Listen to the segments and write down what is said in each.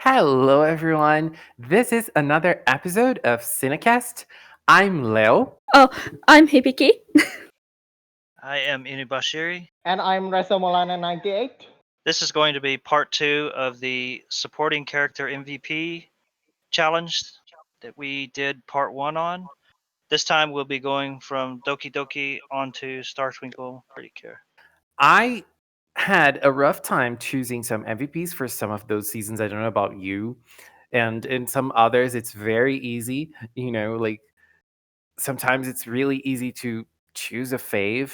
Hello, everyone. This is another episode of CinnaCast. I'm Leo. Oh, I'm Hibiki. I am Inubashiri. And I'm RezaMaulana 98. This is going to be part 2 of the supporting character MVP challenge that we did part 1 on. This time we'll be going from Doki Doki onto Star Twinkle PreCure. I had a rough time choosing some MVPs for some of those seasons. I don't know about you. And in some others, it's very easy. Like sometimes it's really easy to choose a fave.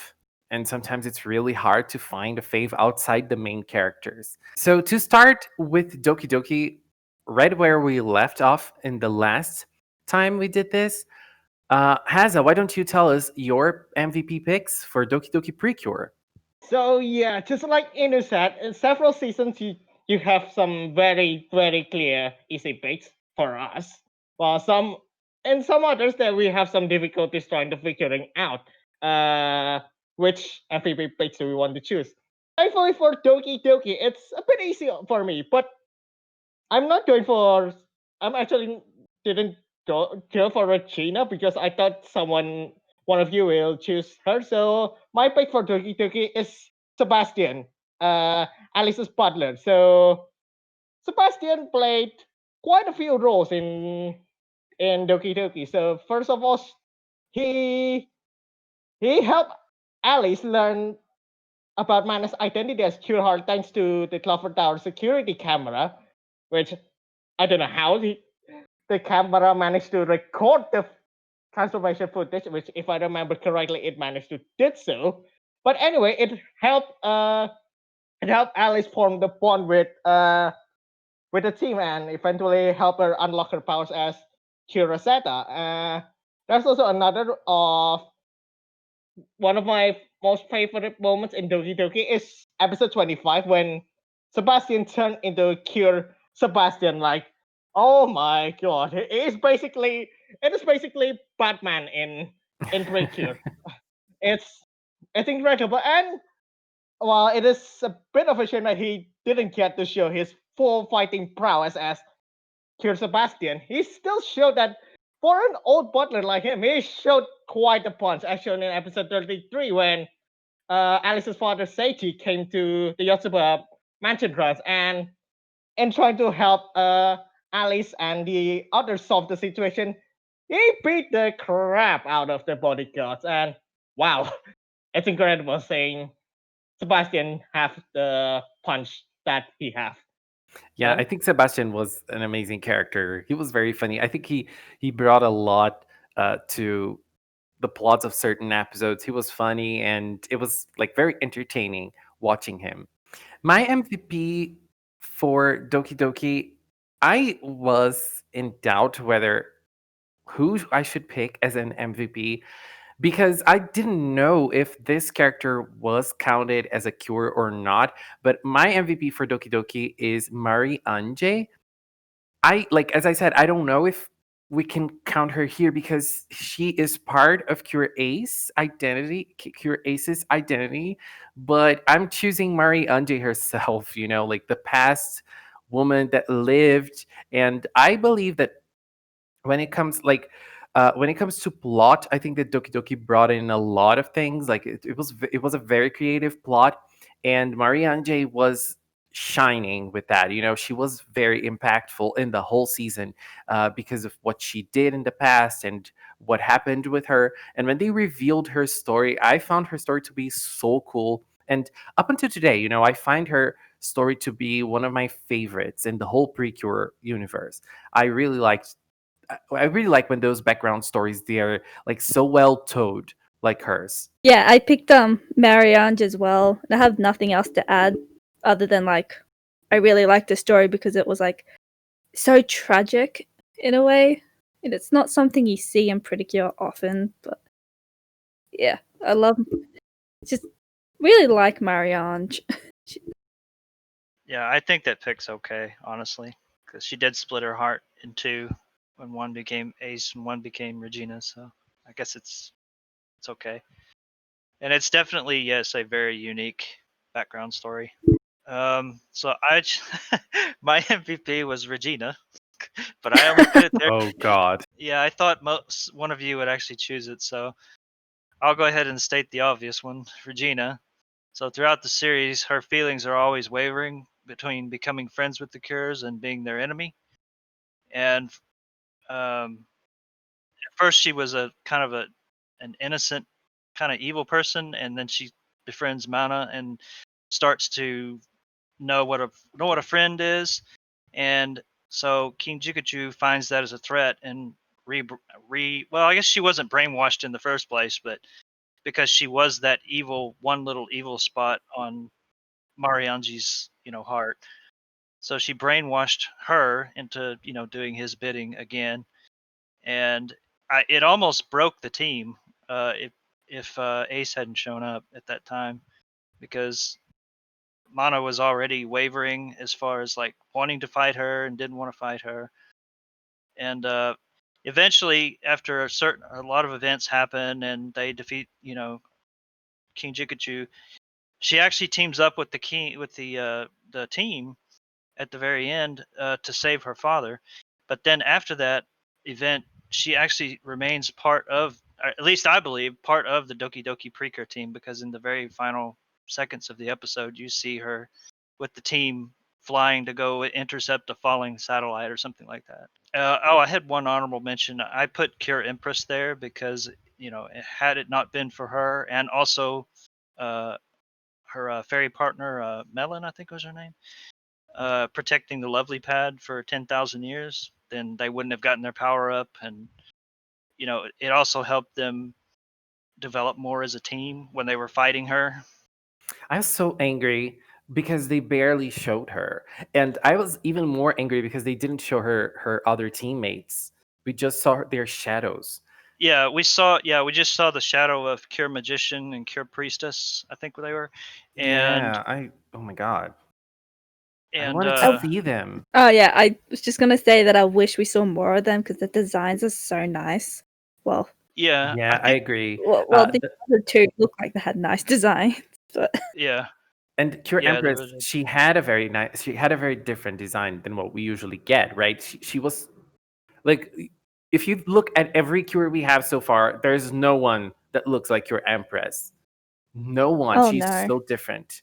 And sometimes it's really hard to find a fave outside the main characters. So to start with Doki Doki, right where we left off in the last time we did this, Haza, why don't you tell us your MVP picks for Doki Doki PreCure? So yeah, just like Inu said, in several seasons you have some very clear easy picks for us. While some others that we have some difficulties trying to figuring out which MVP picks do we want to choose. Thankfully for Doki Doki, it's a bit easy for me, but I'm not going for. I'm actually didn't go for Regina because I thought one of you will choose her. So my pick for Doki Doki is Sebastian, Alice's butler. So Sebastian played quite a few roles in Doki Doki. So first of all, he he helped Alice learn about Mana's identity as Cure Heart thanks to the Clover Tower security camera, which I don't know how the camera managed to record the transformation footage, which, if I remember correctly, it managed to did so. But anyway, it helped Alice form the bond with the team and eventually help her unlock her powers as Curaseta. There's also another of one of my most favorite moments in Doki Doki is episode 25 when Sebastian turned into Cure Sebastian. Like, oh my god, it is basically Batman in PreCure. it's it's incredible, and while it is a bit of a shame that he didn't get to show his full fighting prowess as Cure Sebastian, he still showed that for an old butler like him, he showed quite a punch, as shown in episode 33 when Alice's father Seiji came to the Yotsuba mansion grounds and in trying to help Alice and the others solve the situation, he beat the crap out of the bodyguards. And wow, it's incredible seeing Sebastian have the punch that he have. Yeah, I think Sebastian was an amazing character. He was very funny. I think he brought a lot to the plots of certain episodes. He was funny, and it was like very entertaining watching him. My MVP for Doki Doki, I was in doubt whether who I should pick as an MVP because I didn't know if this character was counted as a cure or not. But my MVP for Doki Doki is Mari Anje. As I said, I don't know if we can count her here because she is part of Cure Ace's identity, but I'm choosing Mari Anje herself, like the past woman that lived. And I believe that when it comes when it comes to plot, I think that Doki Doki brought in a lot of things. Like it was a very creative plot, and Marianne J was shining with that. She was very impactful in the whole season because of what she did in the past and what happened with her. And when they revealed her story, I found her story to be so cool. And up until today, I find her story to be one of my favorites in the whole PreCure universe. I really liked I really like when those background stories they are like so well told, like hers. Yeah, I picked Marianne as well. I have nothing else to add other than I really liked the story because it was so tragic in a way. And it's not something you see in PreCure often, but yeah, I love just really like Marianne. Yeah, I think that pick's okay, honestly, because she did split her heart in two when one became Ace and one became Regina. So I guess it's okay, and it's definitely, yes, a very unique background story. So my MVP was Regina, but I only put it there. Oh God. Yeah, I thought one of you would actually choose it, so I'll go ahead and state the obvious one, Regina. So throughout the series, her feelings are always wavering between becoming friends with the Cures and being their enemy. And at first, she was a kind of an innocent, kind of evil person, and then she befriends Mana and starts to know what a friend is. And so King Jikachu finds that as a threat and well, I guess she wasn't brainwashed in the first place, but because she was that evil one little evil spot on Marianji's heart. So she brainwashed her into doing his bidding again, and it almost broke the team if Ace hadn't shown up at that time, because Mana was already wavering as far as like wanting to fight her and didn't want to fight her, and eventually after a lot of events happen and they defeat King Jikachu, she actually teams up with the team at the very end to save her father. But then after that event, she actually remains part of, or at least I believe, part of the Doki Doki PreCure team, because in the very final seconds of the episode, you see her with the team flying to go intercept a falling satellite or something like that. I had one honorable mention. I put Cure Empress there because had it not been for her and also uh, her fairy partner Melon, I think was her name, protecting the lovely pad for 10,000 years, then they wouldn't have gotten their power up. And, it also helped them develop more as a team when they were fighting her. I was so angry because they barely showed her. And I was even more angry because they didn't show her other teammates. We just saw their shadows. Yeah, we just saw the shadow of Cure Magician and Cure Priestess, I think they were. And, Oh my God. I and, wanted to see them. Oh yeah, I was just gonna say that I wish we saw more of them because the designs are so nice. Well, yeah, Yeah, I agree. the other two look like they had nice designs, but yeah, And Cure yeah, there Empress, was she had a very different design than what we usually get, right? She was like, if you look at every Cure we have so far, there's no one that looks like Cure Empress. No one. oh She's no. so different.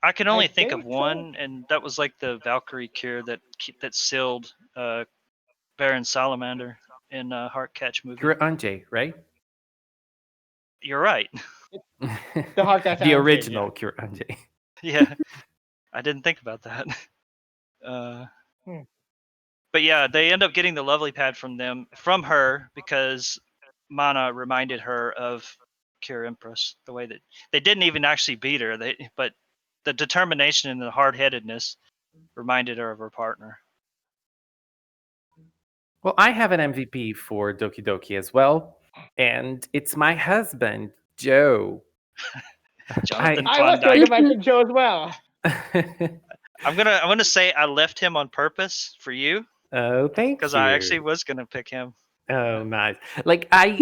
I can I only think of think so. one, and that was like the Valkyrie Cure that sealed Baron Salamander in Heartcatch movie. Cure Anje, right? You're right. The Hardcast The Ange, original yeah. Cure Anje. Yeah, I didn't think about that. Uh, Hmm. but yeah, they end up getting the lovely pad from her because Mana reminded her of Cure Empress. The way that they didn't even actually beat her, but the determination and the hard headedness reminded her of her partner. Well, I have an MVP for Doki Doki as well, and it's my husband, Joe. Jonathan I was going Klondike. to mention Joe as well. I'm gonna say I left him on purpose for you Oh, thank because I actually you. was gonna pick him. Oh, nice. Like I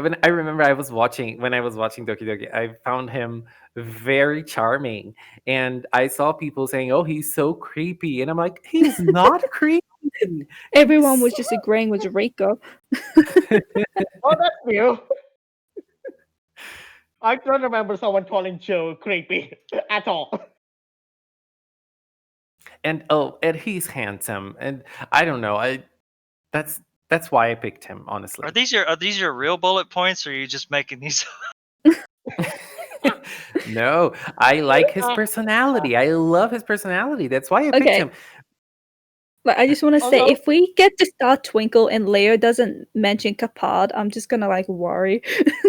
remember when I was watching Doki Doki, I found him very charming, and I saw people saying, "Oh, he's so creepy," and I'm like, "He's not creepy." Everyone was He's just agreeing with Rika. Oh, that's new. I don't remember someone calling Joe creepy at all. and he's handsome, and I don't know. That's that's why I picked him, honestly. Are these your real bullet points, or are you just making these? No, I like his Uh, personality. I love his personality. That's why I picked Okay. him. Like, I just want to say, Although- if we get to Star Twinkle and Leo doesn't mention Capard, I'm just gonna like worry.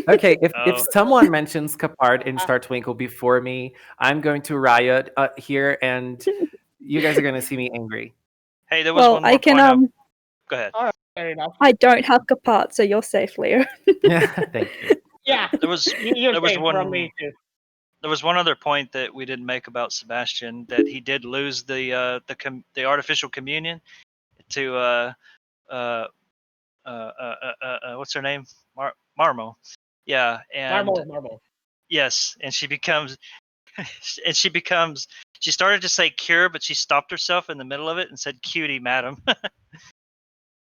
Okay, if Oh. someone mentions Capard in Star Twinkle before me, I'm going to riot here, and you guys are going to see me angry. Hey, there was Well, one more I can point. Go ahead. all right, fair enough. I don't have Capard, so you're safe, Leo. Yeah, thank you. Yeah, There was you're there was safe from me one too. there was one other point that we didn't make about Sebastian, that he did lose the artificial communion to what's her name, Marmo. Yeah, and Marble. yes, and she becomes and she started to say cure, but she stopped herself in the middle of it and said cutie, madam.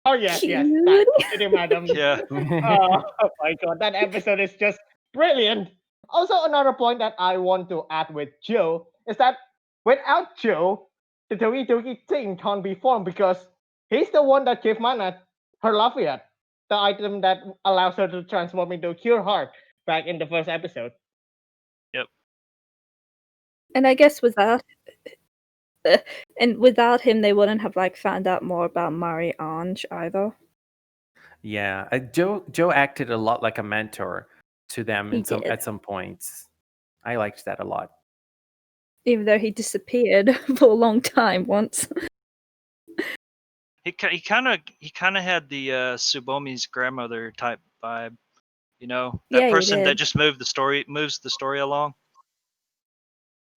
Oh yes, Cute. that cutie madam. Yeah. Oh my god, that episode is just brilliant. Also, another point that I want to add with Joe is that without Joe, the Doki Doki team can't be formed because he's the one that gave Mana her Lafayette, the item that allows her to transform into a Cure Heart back in the first episode. Yep. And I guess without him, they wouldn't have like found out more about Marie Ange either. Yeah, Joe acted a lot like a mentor to them He did, at some points. I liked that a lot. even though he disappeared for a long time once. He kind of had the Tsubomi's grandmother type vibe, you know, that Yeah, he person that did. just moves the story along.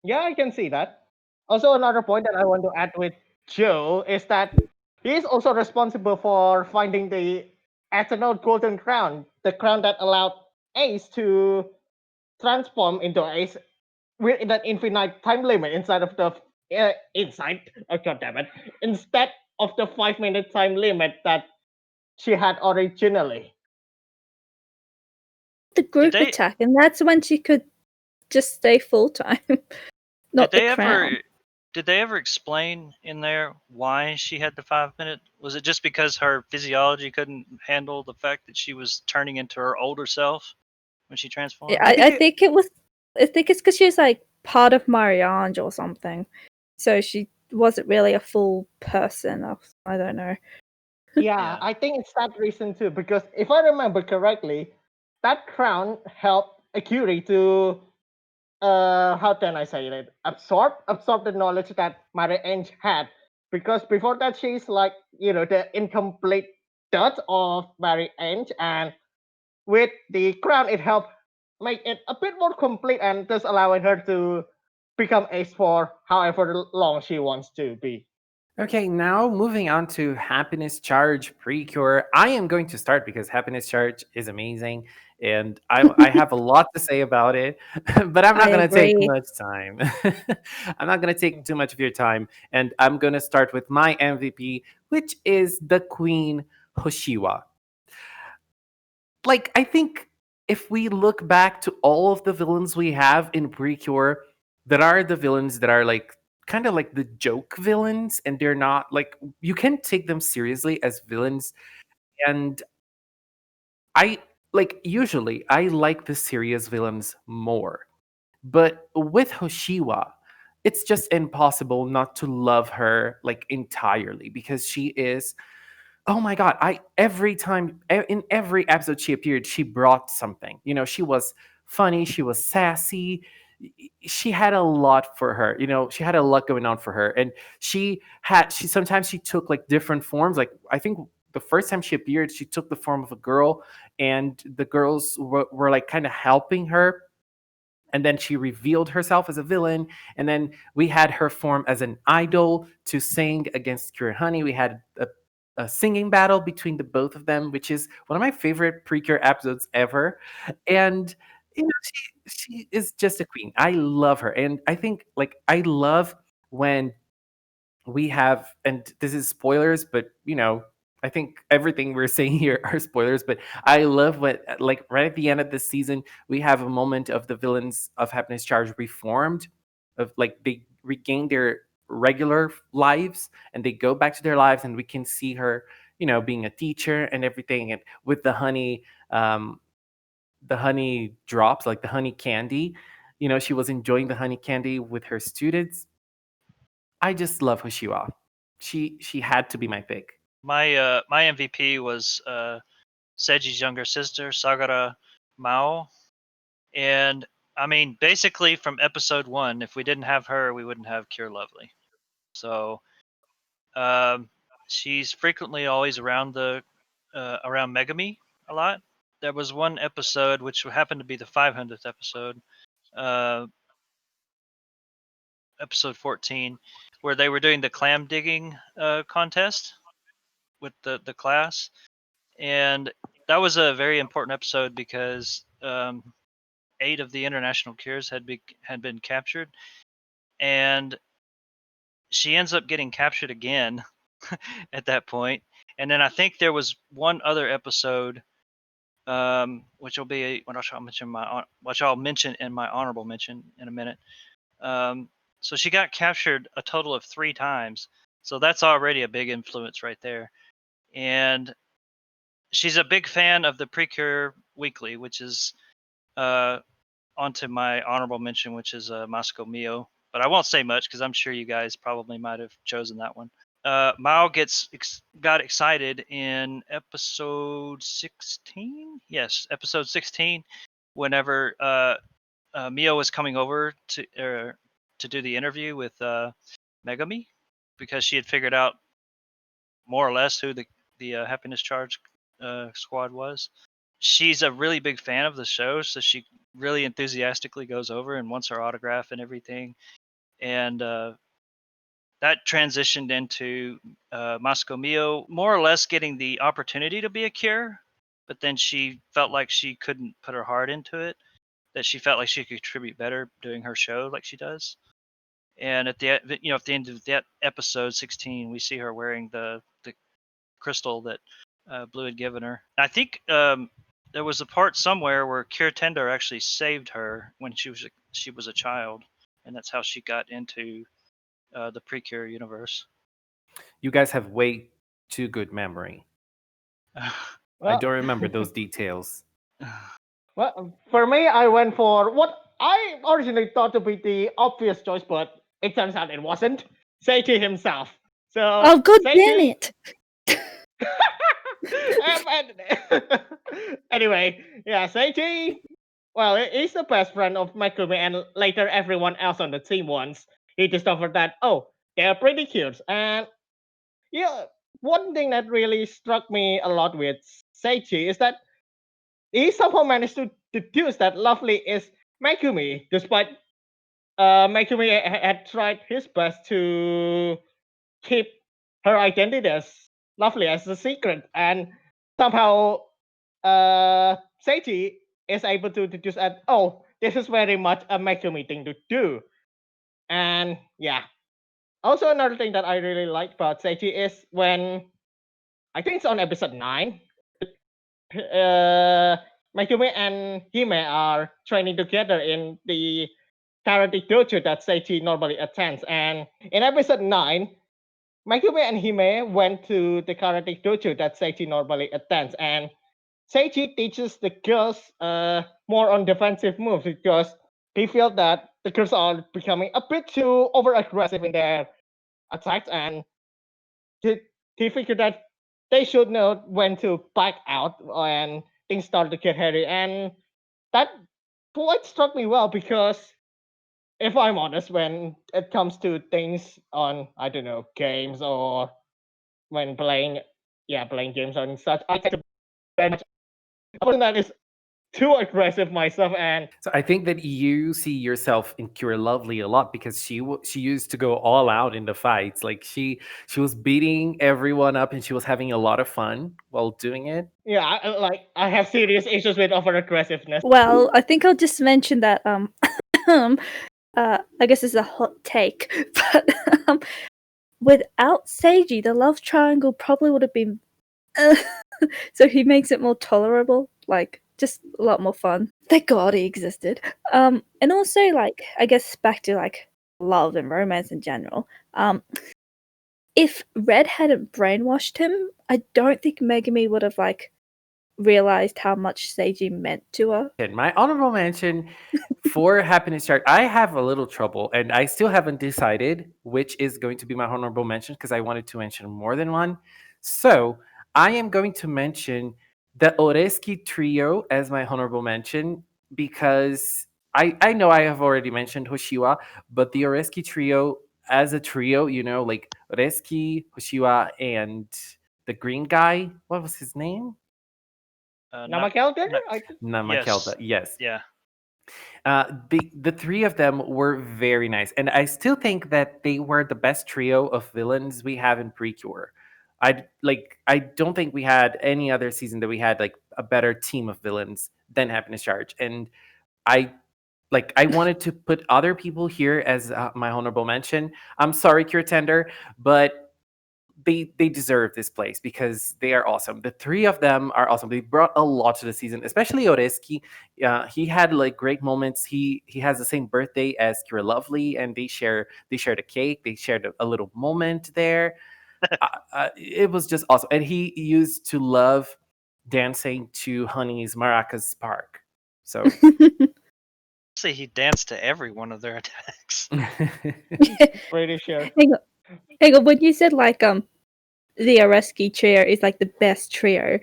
Yeah, I can see that. Also, another point that I want to add with Joe is that he is also responsible for finding the Eternal Golden Crown, the crown that allowed Ace to transform into Ace within an infinite time limit inside of the God damn it, instead of the 5 minute time limit that she had originally. The group they- attack, and that's when she could just stay full time, not did the they crown. ever explain in there why she had the 5 minute? Was it just because her physiology couldn't handle the fact that she was turning into her older self when she transformed? Yeah, I think I think it was. I think it's because she was like part of Mariange or something, so she wasn't really a full person. I don't know. Yeah, I think it's that reason too, because if I remember correctly, that crown helped Akiri to how can I say it? Absorb the knowledge that Mary Ange had. Because before that she's like, the incomplete dot of Mary Ange, and with the crown it helped make it a bit more complete and thus allowing her to become ace for however long she wants to be. Okay, now moving on to Happiness Charge PreCure. I am going to start because Happiness Charge is amazing and I have a lot to say about it, but I'm not I going to take agree. much time. I'm not going to take too much of your time, and I'm going to start with my MVP, which is the Queen Hoshiwa. Like, I think if we look back to all of the villains we have in PreCure, that are the villains that are like kind of like the joke villains, and they're not like you can take them seriously as villains. And I like usually I like the serious villains more. But with Hoshiwa, it's just impossible not to love her like entirely because she is, oh my god, I every time in every episode she appeared, she brought something. You know, she was funny, she was sassy. She had a lot for her. You know, she had a lot going on for her. And she sometimes she took like different forms. Like I think the first time she appeared, she took the form of a girl, and the girls were like kind of helping her, and then she revealed herself as a villain, and then we had her form as an idol to sing against Cure Honey. We had a singing battle between the both of them, which is one of my favorite PreCure episodes ever. And you know, she is just a queen. I love her, and I think like I love when we have, and this is spoilers, but you know, I think everything we're saying here are spoilers, but I love what, like, right at the end of the season, we have a moment of the villains of Happiness Charge reformed, of like they regain their regular lives and they go back to their lives, and we can see her, you know, being a teacher and everything, and with the honey drops, like the honey candy, you know, she was enjoying the honey candy with her students. I just love Hoshiwa. She had to be my pick. My MVP was Seji's younger sister, Sagara Mao. And I mean, basically from episode 1, if we didn't have her, we wouldn't have Cure Lovely. So she's frequently always around around Megami a lot. There was one episode which happened to be the 500th episode, uh, episode 14, where they were doing the clam digging contest with the class, and that was a very important episode because 8 of the international cures had been captured, and she ends up getting captured again at that point. And then I think there was one other episode, which will be what I'll mention in my honorable mention in a minute. So she got captured a total of 3 times. So that's already a big influence right there. And she's a big fan of the PreCure Weekly, which is onto my honorable mention, which is Moscow Mio. But I won't say much because I'm sure you guys probably might have chosen that one. Mao got excited in episode 16. Yes, episode 16. Whenever Mio was coming over to do the interview with Megami, because she had figured out more or less who the Happiness Charge squad was. She's a really big fan of the show, so she really enthusiastically goes over and wants her autograph and everything. And that transitioned into Moscow Mio more or less getting the opportunity to be a cure, but then she felt like she couldn't put her heart into it, that she felt like she could contribute better doing her show like she does. And at the end of that episode 16, we see her wearing the crystal that Blue had given her. I think there was a part somewhere where Cure Tender actually saved her when she was a child, and that's how she got into the PreCure universe. You guys have way too good memory. I Well, don't remember those details. well, for me, I went for what I originally thought to be the obvious choice, but it turns out it wasn't. Seichi himself. So, Oh, god damn Seichi. it! Anyway, yeah, Seichi. Well, he's the best friend of Megumi and later everyone else on the team once he discovered that, oh, they're pretty cute. And yeah, one thing that really struck me a lot with Seichi is that he somehow managed to deduce that Lovely is Megumi, despite Megumi had tried his best to keep her identity as Lovely as a secret, and somehow Seichi is able to deduce that, oh, this is very much a Megumi thing to do. And yeah, also another thing that I really like about Seichi is when I think it's on episode 9, Megumi and Hime are training together in the karate dojo that Seichi normally attends. And in episode 9, Megumi and Hime went to the karate dojo that Seichi normally attends. And Seichi teaches the girls more on defensive moves because he feels that the girls are becoming a bit too over aggressive in their attacks, and he, he figured that they should know when to back out when things start to get hairy. And that quite struck me well because if I'm honest, when it comes to things on, I don't know, games or when playing games and such, I tend to very much a person that is too aggressive myself. And So I think that you see yourself in Cure Lovely a lot because she used to go all out in the fights. Like she was beating everyone up and she was having a lot of fun while doing it. yeah, I have serious issues with over aggressiveness. Well, I think I'll just mention that I guess it's a hot take, but without Seiji, the love triangle probably would have been so he makes it more tolerable, like just a lot more fun. Thank God he existed. And also like I guess back to like love and romance in general. If Red hadn't brainwashed him, I don't think Megami would have like realized how much Seiji meant to her. And my honorable mention for Happiness Chart, I have a little trouble and I still haven't decided which is going to be my honorable mention because I wanted to mention more than one. So I am going to mention the Oreski trio as my honorable mention because I know I have already mentioned Hoshiwa, but the Oreski trio as a trio, like Oreski, Hoshiwa, and the green guy, what was his name? Namakelter, no- I think. Namakelta, yes. Yeah. The three of them were very nice, and I still think that they were the best trio of villains we have in PreCure. I don't think we had any other season that we had like a better team of villains than Happiness Charge, and I wanted to put other people here as my honorable mention. I'm sorry, Cure Tender, but they deserve this place because they are awesome. The three of them are awesome. They brought a lot to the season, especially Oreski. He had like great moments. He has the same birthday as Cure Lovely, and they shared a cake. They shared a little moment there. It was just awesome, and he used to love dancing to Honey's Maracas Spark. So See, he danced to every one of their attacks. Pretty sure. Hang on, when you said like the Oreski trio is like the best trio,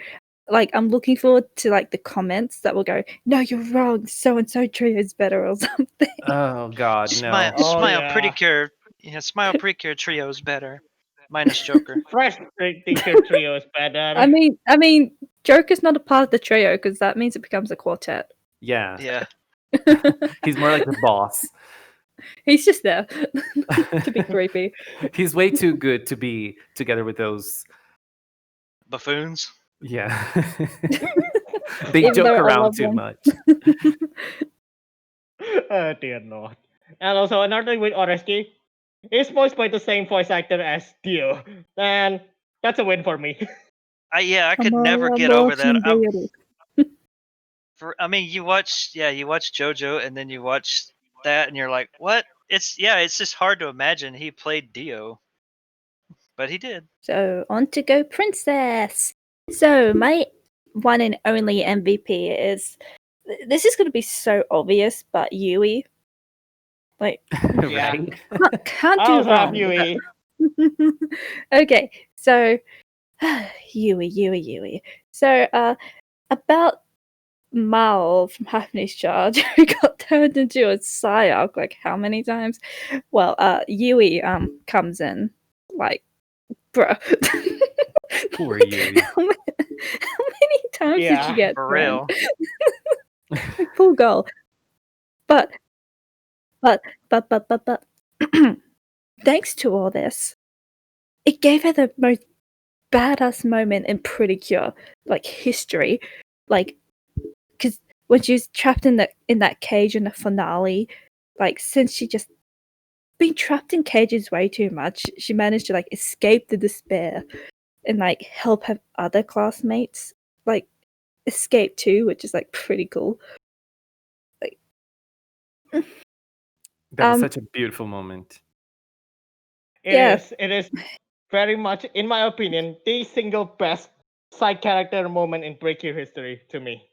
like I'm looking forward to like the comments that will go, no, you're wrong, so and so trio is better or something. oh God, Smile, no! Oh, smile, yeah. PreCure. Yeah, smile, PreCure trio is better, minus Joker. Fresh Teacher Trio is better. I mean, Joker's not a part of the trio because that means it becomes a quartet. Yeah, Yeah, he's more like the boss. He's just there to be creepy. He's way too good to be together with those. buffoons. Yeah, they Even joke though I around love too them. much. Dear Lord. And also another thing with Oreski, he's voiced by the same voice actor as Dio. And that's a win for me. I could never get over that. I mean, you watch JoJo, and then you watch that, and you're like, what? It's just hard to imagine he played Dio, but he did. So on to go, Princess. So my one and only MVP is. This is going to be so obvious, but Yui. Like, Yeah. Right? can't I do also have wrong. Yui. Okay, so Yui. So about Mal from Happiness Charge who got turned into a Psyarch like how many times? Well, Yui comes in like bruh. Poor Yui. How many times did Yeah, she get For thrown? real. Like, poor girl. But thanks to all this, it gave her the most badass moment in PreCure, like history, like because when she was trapped in that cage in the finale, like since she just been trapped in cages way too much, she managed to like escape the despair and like help her other classmates like escape too, which is like pretty cool. Like, That was such a beautiful moment. It is very much, in my opinion, the single best side character moment in PreCure history to me.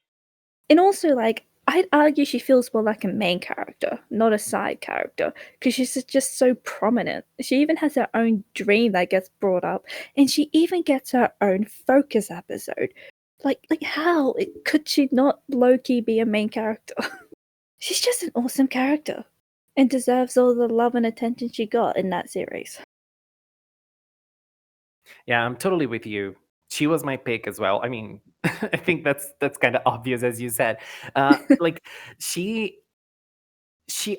And also, like, I'd argue she feels more like a main character, not a side character, because she's just so prominent. She even has her own dream that gets brought up, and she even gets her own focus episode. Like how could she not low-key be a main character? She's just an awesome character, and deserves all the love and attention she got in that series. Yeah, I'm totally with you. She was my pick as well. I mean, I think that's kind of obvious, as you said. Like she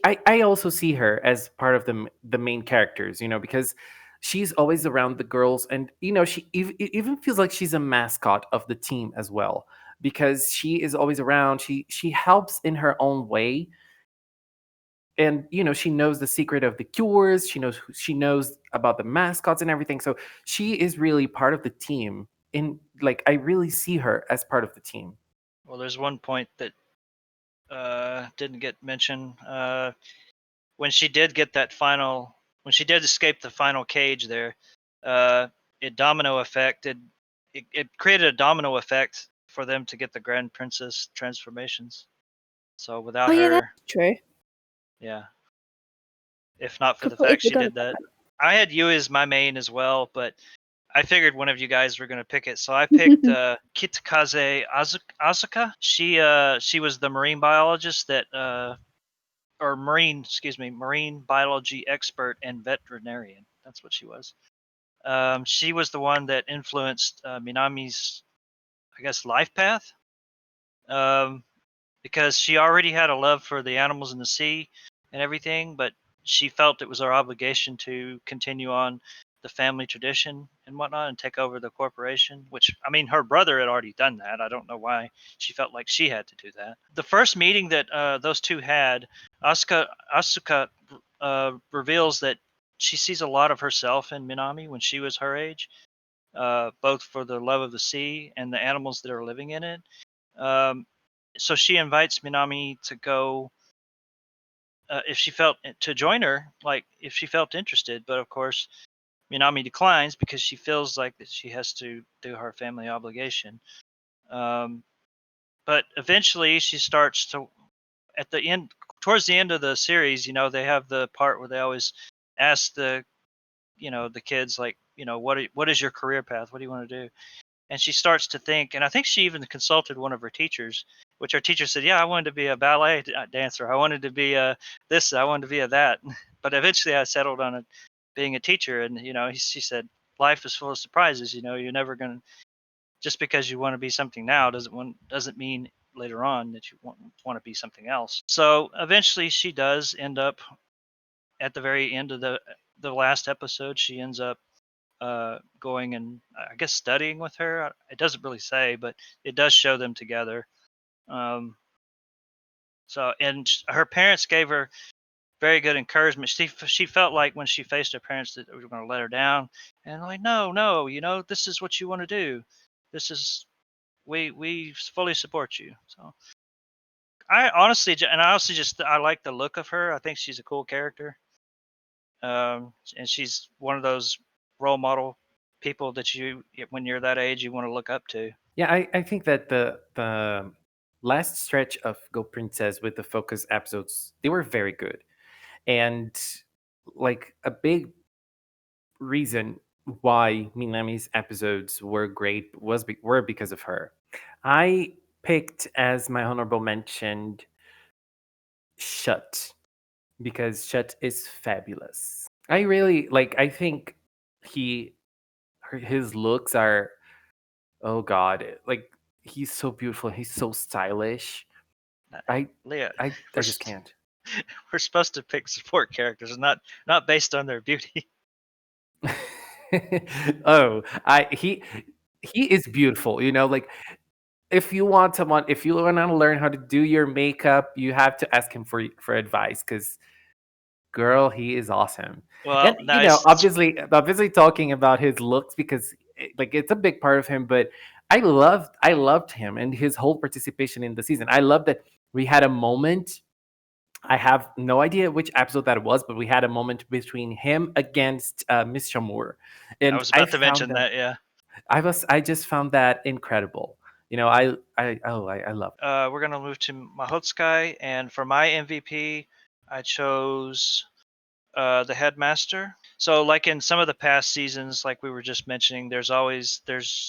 I also see her as part of the main characters, because she's always around the girls, and she even feels like she's a mascot of the team as well, because she is always around. She helps in her own way, and she knows the secret of the cures. She knows about the mascots and everything, so she is really part of the team. In like, I really see her as part of the team. Well, there's one point that didn't get mentioned. When she did escape the final cage there, it created a domino effect for them to get the Grand Princess transformations. So without her, that's true. yeah. If not for the Completely fact she forgot did about that, I had Yui as my main as well, but I figured one of you guys were gonna pick it, so I picked Kitakaze Asuka. She was the marine biologist that marine biology expert and veterinarian. That's what she was. She was the one that influenced Minami's, I guess, life path, because she already had a love for the animals in the sea and everything, but she felt it was her obligation to continue on the family tradition and whatnot and take over the corporation, which, I mean, her brother had already done that. I don't know why she felt like she had to do that. The first meeting that those two had, Asuka reveals that she sees a lot of herself in Minami when she was her age, both for the love of the sea and the animals that are living in it. So she invites Minami to go, if she felt to join her, like if she felt interested. But of course, Minami declines because she feels like that she has to do her family obligation. But eventually, she starts to, at the end, towards the end of the series, they have the part where they always ask the kids, like, what is your career path? What do you want to do? And she starts to think, and I think she even consulted one of her teachers, which her teacher said, yeah, I wanted to be a ballet dancer. I wanted to be a this. I wanted to be a that. But eventually, I settled on being a teacher. And she said, life is full of surprises. You're never gonna, just because you want to be something now doesn't mean later on that you want to be something else. So eventually, she does end up at the very end of the last episode. She ends up going and, I guess, studying with her. It doesn't really say, but it does show them together. And her parents gave her very good encouragement. She felt like when she faced her parents that they were going to let her down, and like, no, this is what you want to do. This is we fully support you. So I honestly just I like the look of her. I think she's a cool character. And she's one of those role model people that when you're that age, you want to look up to. Yeah, I think that the last stretch of Go Princess with the focus episodes, they were very good. And like a big reason why Minami's episodes were great were because of her. I picked as my honorable mention Shut, because Shut is fabulous. I really like. I think his looks are, oh god, like he's so beautiful. He's so stylish. Leah, I we're just can't. we're supposed to pick support characters, not based on their beauty. Oh, he is beautiful. Like if you want to learn how to do your makeup, you have to ask him for advice, because girl, he is awesome. Well, And nice. obviously talking about his looks, because like it's a big part of him, but I loved him and his whole participation in the season. I love that we had a moment. I have no idea which episode that was, but we had a moment between him against Miss Shamour, I and was I about to found mention that that. Yeah. I just found that incredible. I love it. We're gonna move to Mahotskay, and for my MVP, I chose the headmaster. So, like in some of the past seasons, like we were just mentioning, there's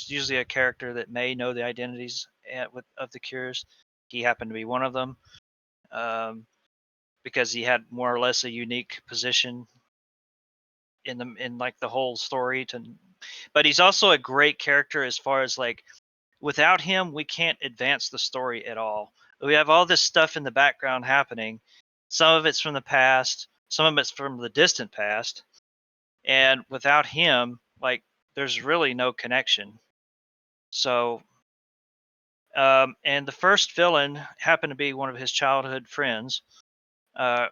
usually a character that may know the identities of the cures. He happened to be one of them, because he had more or less a unique position in like the whole story. But he's also a great character as far as, like, without him, we can't advance the story at all. We have all this stuff in the background happening. Some of it's from the past, some of it's from the distant past, and without him, like, there's really no connection. So, and the first villain happened to be one of his childhood friends,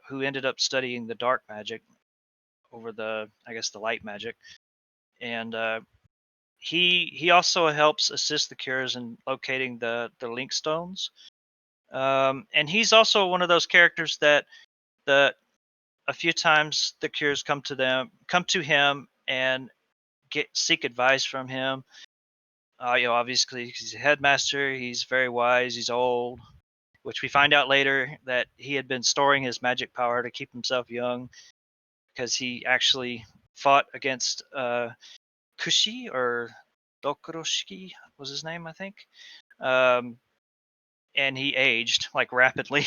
who ended up studying the dark magic over I guess, the light magic, and he also helps assist the cures in locating the link stones. And he's also one of those characters that a few times the cures come to him and seek advice from him. Obviously he's a headmaster. He's very wise. He's old, which we find out later that he had been storing his magic power to keep himself young, because he actually fought against Kushi, or Dokoroshiki was his name, I think. Um, and he aged, like, rapidly.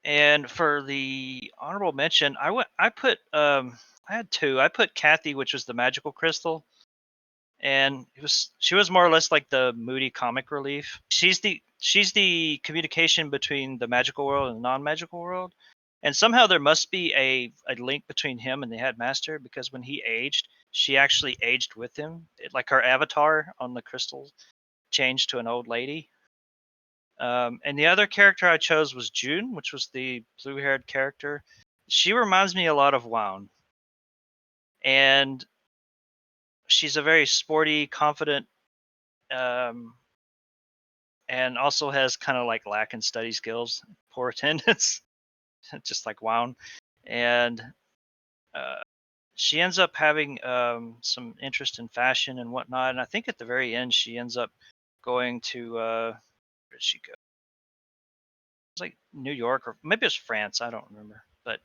And for the honorable mention, I had two. I put Kathy, which was the magical crystal, and she was more or less like the moody comic relief. She's the communication between the magical world and the non-magical world. And somehow there must be a link between him and the headmaster, because when he aged, she actually aged with him. Like her avatar on the crystal changed to an old lady. And the other character I chose was June, which was the blue-haired character. She reminds me a lot of Wound. And she's a very sporty, confident, and also has kind of like lack in study skills, poor attendance, just like Wound. And she ends up having some interest in fashion and whatnot. And I think at the very end, she ends up going to where did she go? It's like New York, or maybe it's France. I don't remember. But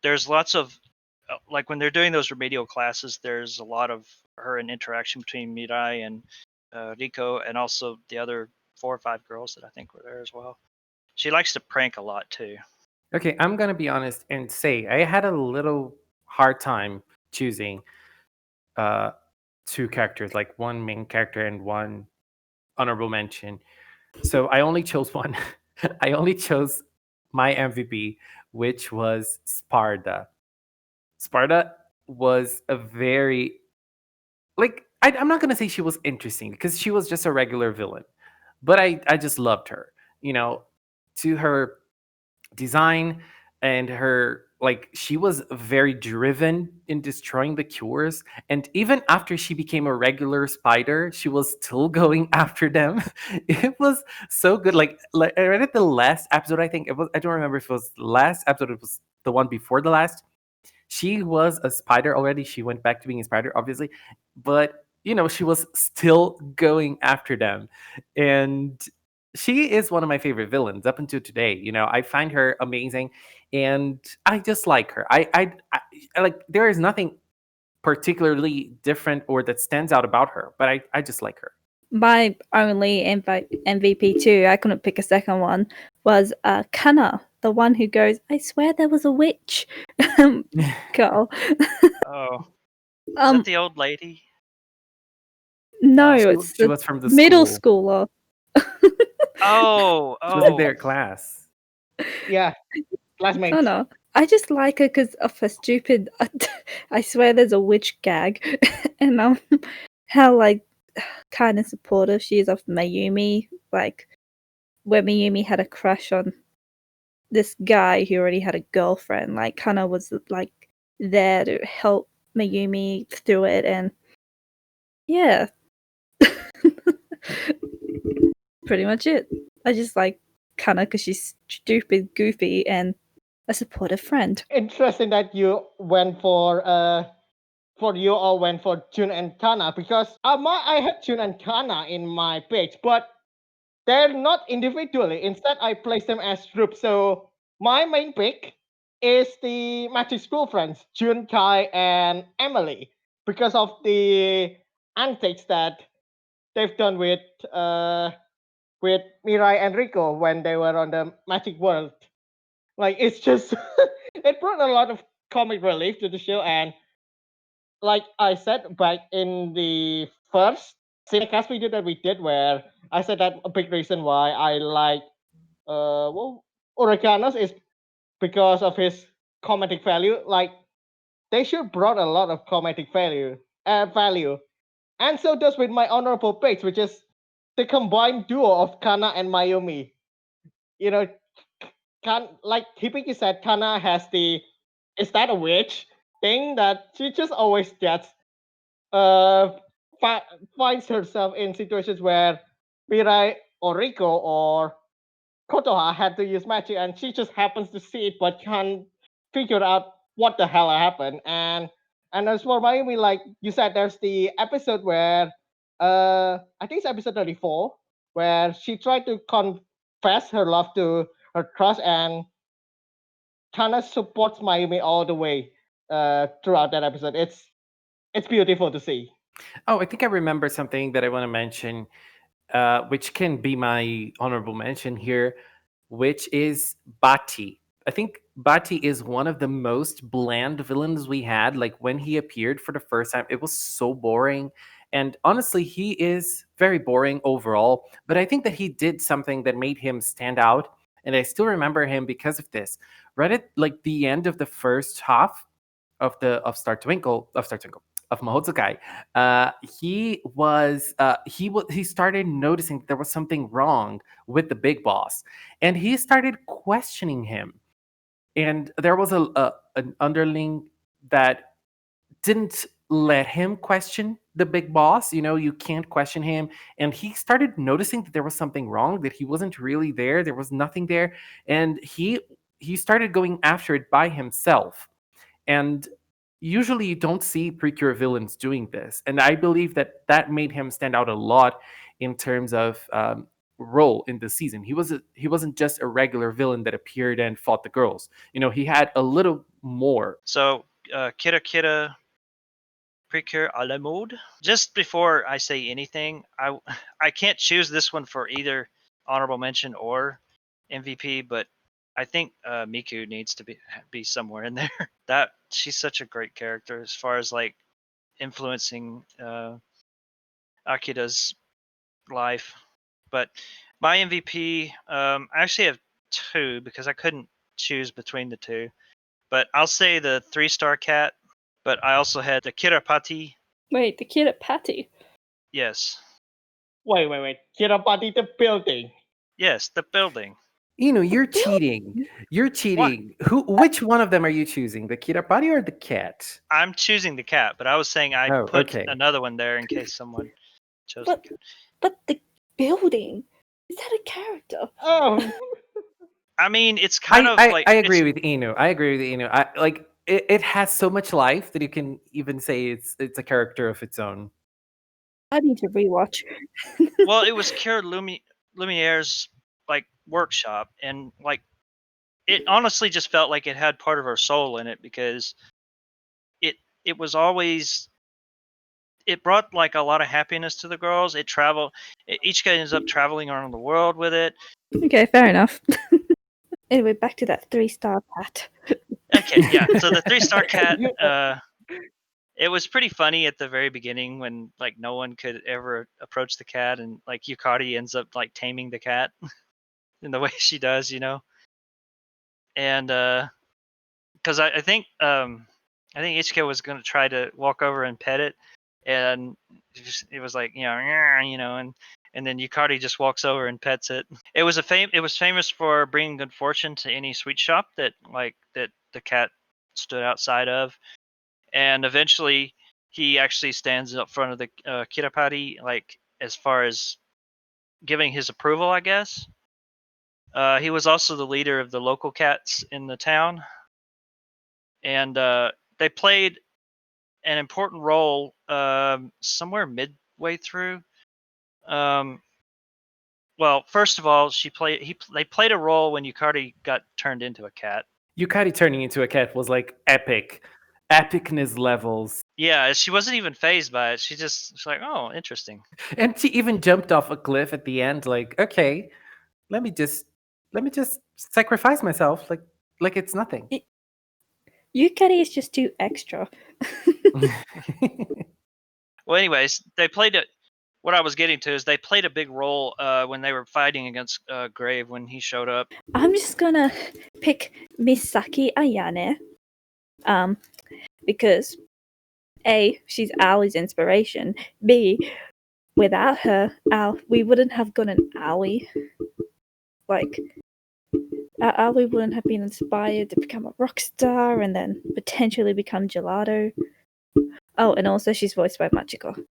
there's lots of like when they're doing those remedial classes, there's a lot of her and interaction between Mirai and Riko, and also the other 4 or 5 girls that I think were there as well. She likes to prank a lot too. Okay, I'm gonna be honest and say I had a little hard time choosing uh, two characters, like one main character and one honorable mention. So I only chose one. I only chose my MVP, which was Sparda. Sparda was a very I'm not gonna say she was interesting because she was just a regular villain, but I just loved her. You know, to her design and her she was very driven in destroying the cures, and even after she became a regular spider she was still going after them. It was so good. Like I read it the last episode, I think it was, I don't remember if it was the last episode, it was the one before the last. She was a spider already, she went back to being a spider obviously, but she was still going after them. And she is one of my favorite villains up until today. I find her amazing, and I just like her. I like, there is nothing particularly different or that stands out about her, but I just like her. My only MVP too, I couldn't pick a second one, was Kana, the one who goes, "I swear there was a witch." Girl. Oh, is Um, that the old lady? no, No. it's She the was from the middle school. schooler. Oh, She was in oh. their class. Yeah, classmates. Kana. I just like her because of her stupid, I swear there's a witch gag, and how kind of supportive she is of Mayumi. Like, where Mayumi had a crush on this guy who already had a girlfriend, like Kana was like there to help Mayumi through it, and yeah. Pretty much it. I just like Kana because she's stupid, goofy, and a supportive friend. Interesting that you all went for Jun and Kana, because I had Jun and Kana in my page, but they're not individually. Instead, I placed them as groups. So my main pick is the Magic School friends, Jun, Kai, and Emily, because of the antics that they've done with Mirai and Rico when they were on the Magic World. Like, it's just it brought a lot of comic relief to the show. And like I said back in the first CinnaCast video that we did, where I said that a big reason why I like Oreganos is because of his comedic value. Like, they should brought a lot of comedic value, and so does with my honorable picks, which is the combined duo of Kana and Mayumi. You know, like Hibiki said, Kana has the "is that a witch" thing that she just always gets. Uh, finds herself in situations where Mirai or Riko or Kotoha had to use magic, and she just happens to see it but can't figure out what the hell happened. And as for Mayumi, like you said, there's the episode where I think it's episode 34, where she tried to confess her love to her crush, and Kana supports Mayumi all the way throughout that episode. It's beautiful to see. Oh, I think I remember something that I want to mention, which can be my honorable mention here, which is Bati. I think Bati is one of the most bland villains we had. Like, when he appeared for the first time, it was so boring. And honestly, he is very boring overall. But I think that he did something that made him stand out. and I still remember him because of this. Right at like the end of the first half of Star Twinkle of Mahotskay, he started noticing there was something wrong with the big boss, and he started questioning him. And there was an underling that didn't let him question the big boss. You can't question him. And he started noticing that there was something wrong, that he wasn't really there. There was nothing there. And he started going after it by himself. And usually you don't see PreCure villains doing this. And I believe that made him stand out a lot in terms of role in the season. He wasn't just a regular villain that appeared and fought the girls. He had a little more. So, Kira Kira PreCure à la mode. Just before I say anything, I can't choose this one for either honorable mention or MVP, but I think Miku needs to be somewhere in there. That she's such a great character as far as like influencing Akira's life. But my MVP, I actually have two because I couldn't choose between the two. But I'll say the 3-star cat. But I also had the Kirapati. Wait, the kid at Patty. Yes. Wait. Kirapati the building. Yes, the building. You're cheating. You're cheating. Which one of them are you choosing? The Kirapati or the cat? I'm choosing the cat, but I was saying I Oh, put okay. another one there in case someone chose the cat. But the building, is that a character? Oh, I mean, it's kind of like I agree with Inu. It has so much life that you can even say it's a character of its own. I need to rewatch. well, it was Kira Lumiere's like workshop, and like it honestly just felt like it had part of her soul in it because it was always it brought like a lot of happiness to the girls. Each guy ends up traveling around the world with it. Okay, fair enough. Anyway, back to that 3-star cat. Okay, yeah. So the 3-star cat, it was pretty funny at the very beginning when like no one could ever approach the cat, and like Yukari ends up like taming the cat in the way she does, and because I think Ichika was gonna try to walk over and pet it, and it was like and then Yukari just walks over and pets it. It was famous for bringing good fortune to any sweet shop that the cat stood outside of, and eventually he actually stands up front of the Kirapati, like as far as giving his approval, I guess. He was also the leader of the local cats in the town, and they played an important role somewhere midway through. Well, first of all, they played a role when Yukari got turned into a cat. Yukari turning into a cat was like epicness levels. Yeah, she wasn't even phased by it. She's like, oh, interesting. And she even jumped off a cliff at the end, like, okay, let me just sacrifice myself, like it's nothing. Yukari is just too extra. Well, anyways, they played it. What I was getting to is they played a big role when they were fighting against Grave when he showed up. I'm just gonna pick Misaki Ayane, because A, she's Aoi's inspiration. B, without her, we wouldn't have gotten Aoi. Like, Aoi wouldn't have been inspired to become a rock star and then potentially become Gelato. Oh, and also she's voiced by Machiko.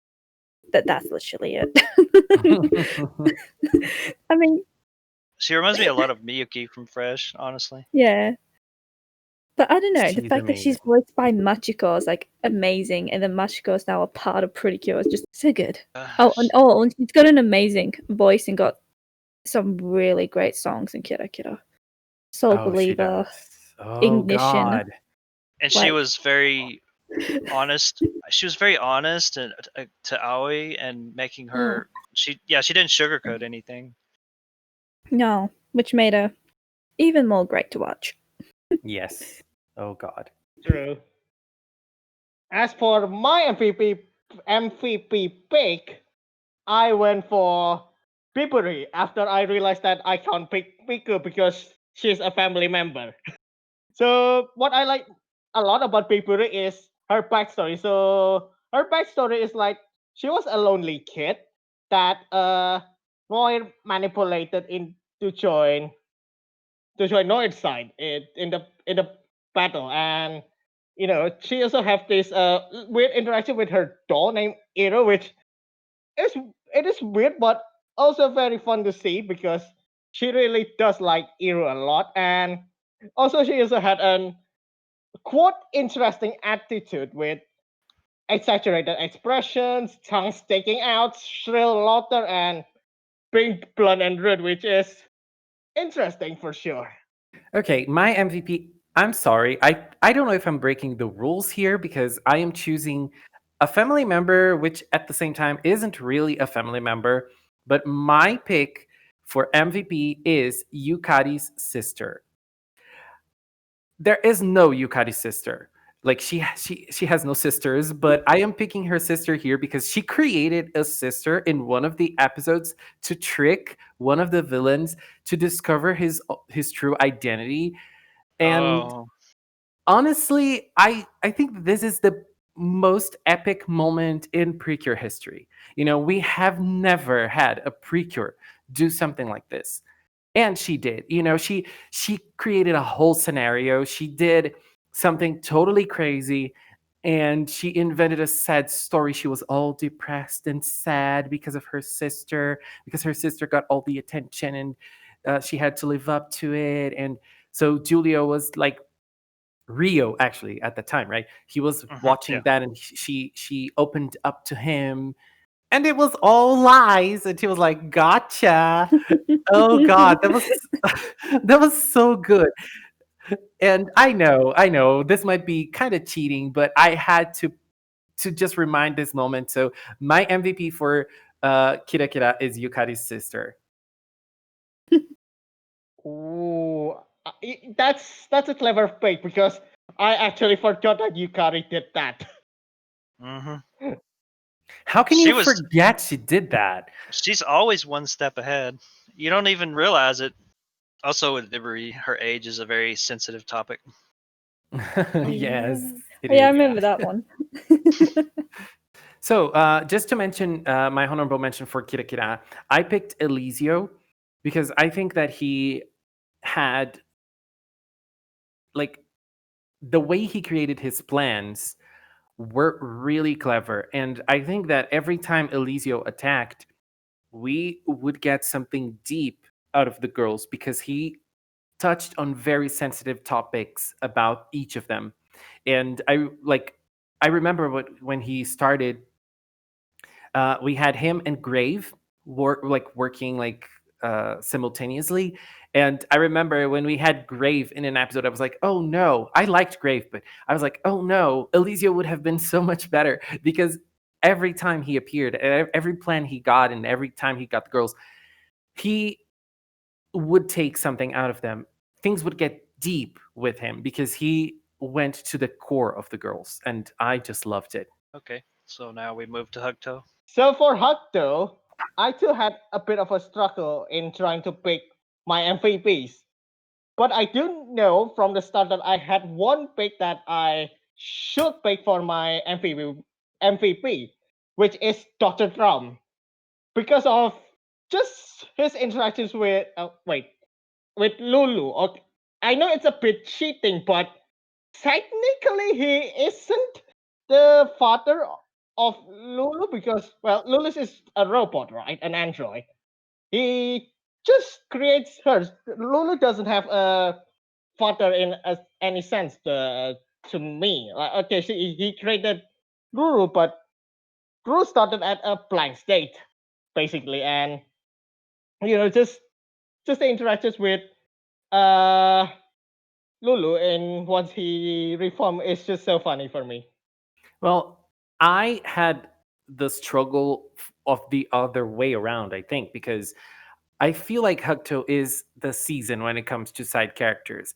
That's literally it. I mean, She reminds me a lot of Miyuki from Fresh, honestly. yeah. But I don't know, the She's fact that she's amazing. voiced by Machiko is like amazing, and then Machiko is now a part of PreCure is just so good. And she's got an amazing voice and got some really great songs in Kira Kira. Soul Believer, Ignition. God. And she was very honest. She was very honest to Aoi and making her. She didn't sugarcoat anything. No, which made her even more great to watch. Yes. Oh God. true. As for my MVP pick, I went for Pipuri after I realized that I can't pick Piku because she's a family member. So what I like a lot about Pipuri is her backstory. So her backstory is like she was a lonely kid that Noir manipulated in to join Noir's side in the battle, and she also have this weird interaction with her doll named Iro, which is it is weird but also very fun to see because she really does like Iro a lot, and also she also had an quite interesting attitude with exaggerated expressions, tongue sticking out, shrill laughter, and being blunt and rude, which is interesting for sure. Okay, my MVP. I'm sorry. I don't know if I'm breaking the rules here because I am choosing a family member, which at the same time isn't really a family member. But my pick for MVP is Yukari's sister. There is no Yukari sister. Like she has no sisters, but I am picking her sister here because she created a sister in one of the episodes to trick one of the villains to discover his true identity. And Oh, honestly, I think this is the most epic moment in Precure history. You know, we have never had a Precure do something like this. And she did. You know, she created a whole scenario. She did something totally crazy, and she invented a sad story. She was all depressed and sad because her sister got all the attention, and she had to live up to it. And so Julio was like, Rio actually at the time, right? He was yeah. watching that, and she opened up to him, and it was all lies, and he was like, "Gotcha." Oh god, that was that was so good. And I know this might be kind of cheating, but I had to just remind this moment. So my MVP for Kira Kira is Yukari's sister. Ooh, that's a clever pick because I actually forgot that Yukari did that. hmm How can She you was. forget she did that? She's always one step ahead. You don't even realize it. Also, with Ivory, her age is a very sensitive topic. Oh Yes, yeah. it Oh, yeah, I is. remember that one. So, just to mention my honorable mention for Kira Kira, I picked Elisio because I think that he had, like, the way he created his plans were really clever. And I think that every time Elisio attacked, we would get something deep out of the girls because he touched on very sensitive topics about each of them. And I remember when he started, we had him and Grave working simultaneously. And I remember when we had Grave in an episode, I was like, oh no, I liked Grave, but I was like, oh no, Elysia would have been so much better because every time he appeared, every plan he got, and every time he got the girls, he would take something out of them. Things would get deep with him because he went to the core of the girls, and I just loved it. Okay, so now we move to Hugto. So for Hugto, I too had a bit of a struggle in trying to pick my MVPs. But I do know from the start that I had one pick that I should pick for my MVP, which is Dr. Drum, because of just his interactions with with Lulu. Okay, I know it's a bit cheating, but technically he isn't the father of Lulu because Lulu is a robot, right? An android. He just creates her. Lulu doesn't have a father in any sense to me. Like, okay, he created Lulu, but Lulu started at a blank state, basically, and just the interactions with uh Lulu and once he reformed is just so funny for me. Well, I had the struggle of the other way around, I think, because I feel like Hugto is the season when it comes to side characters.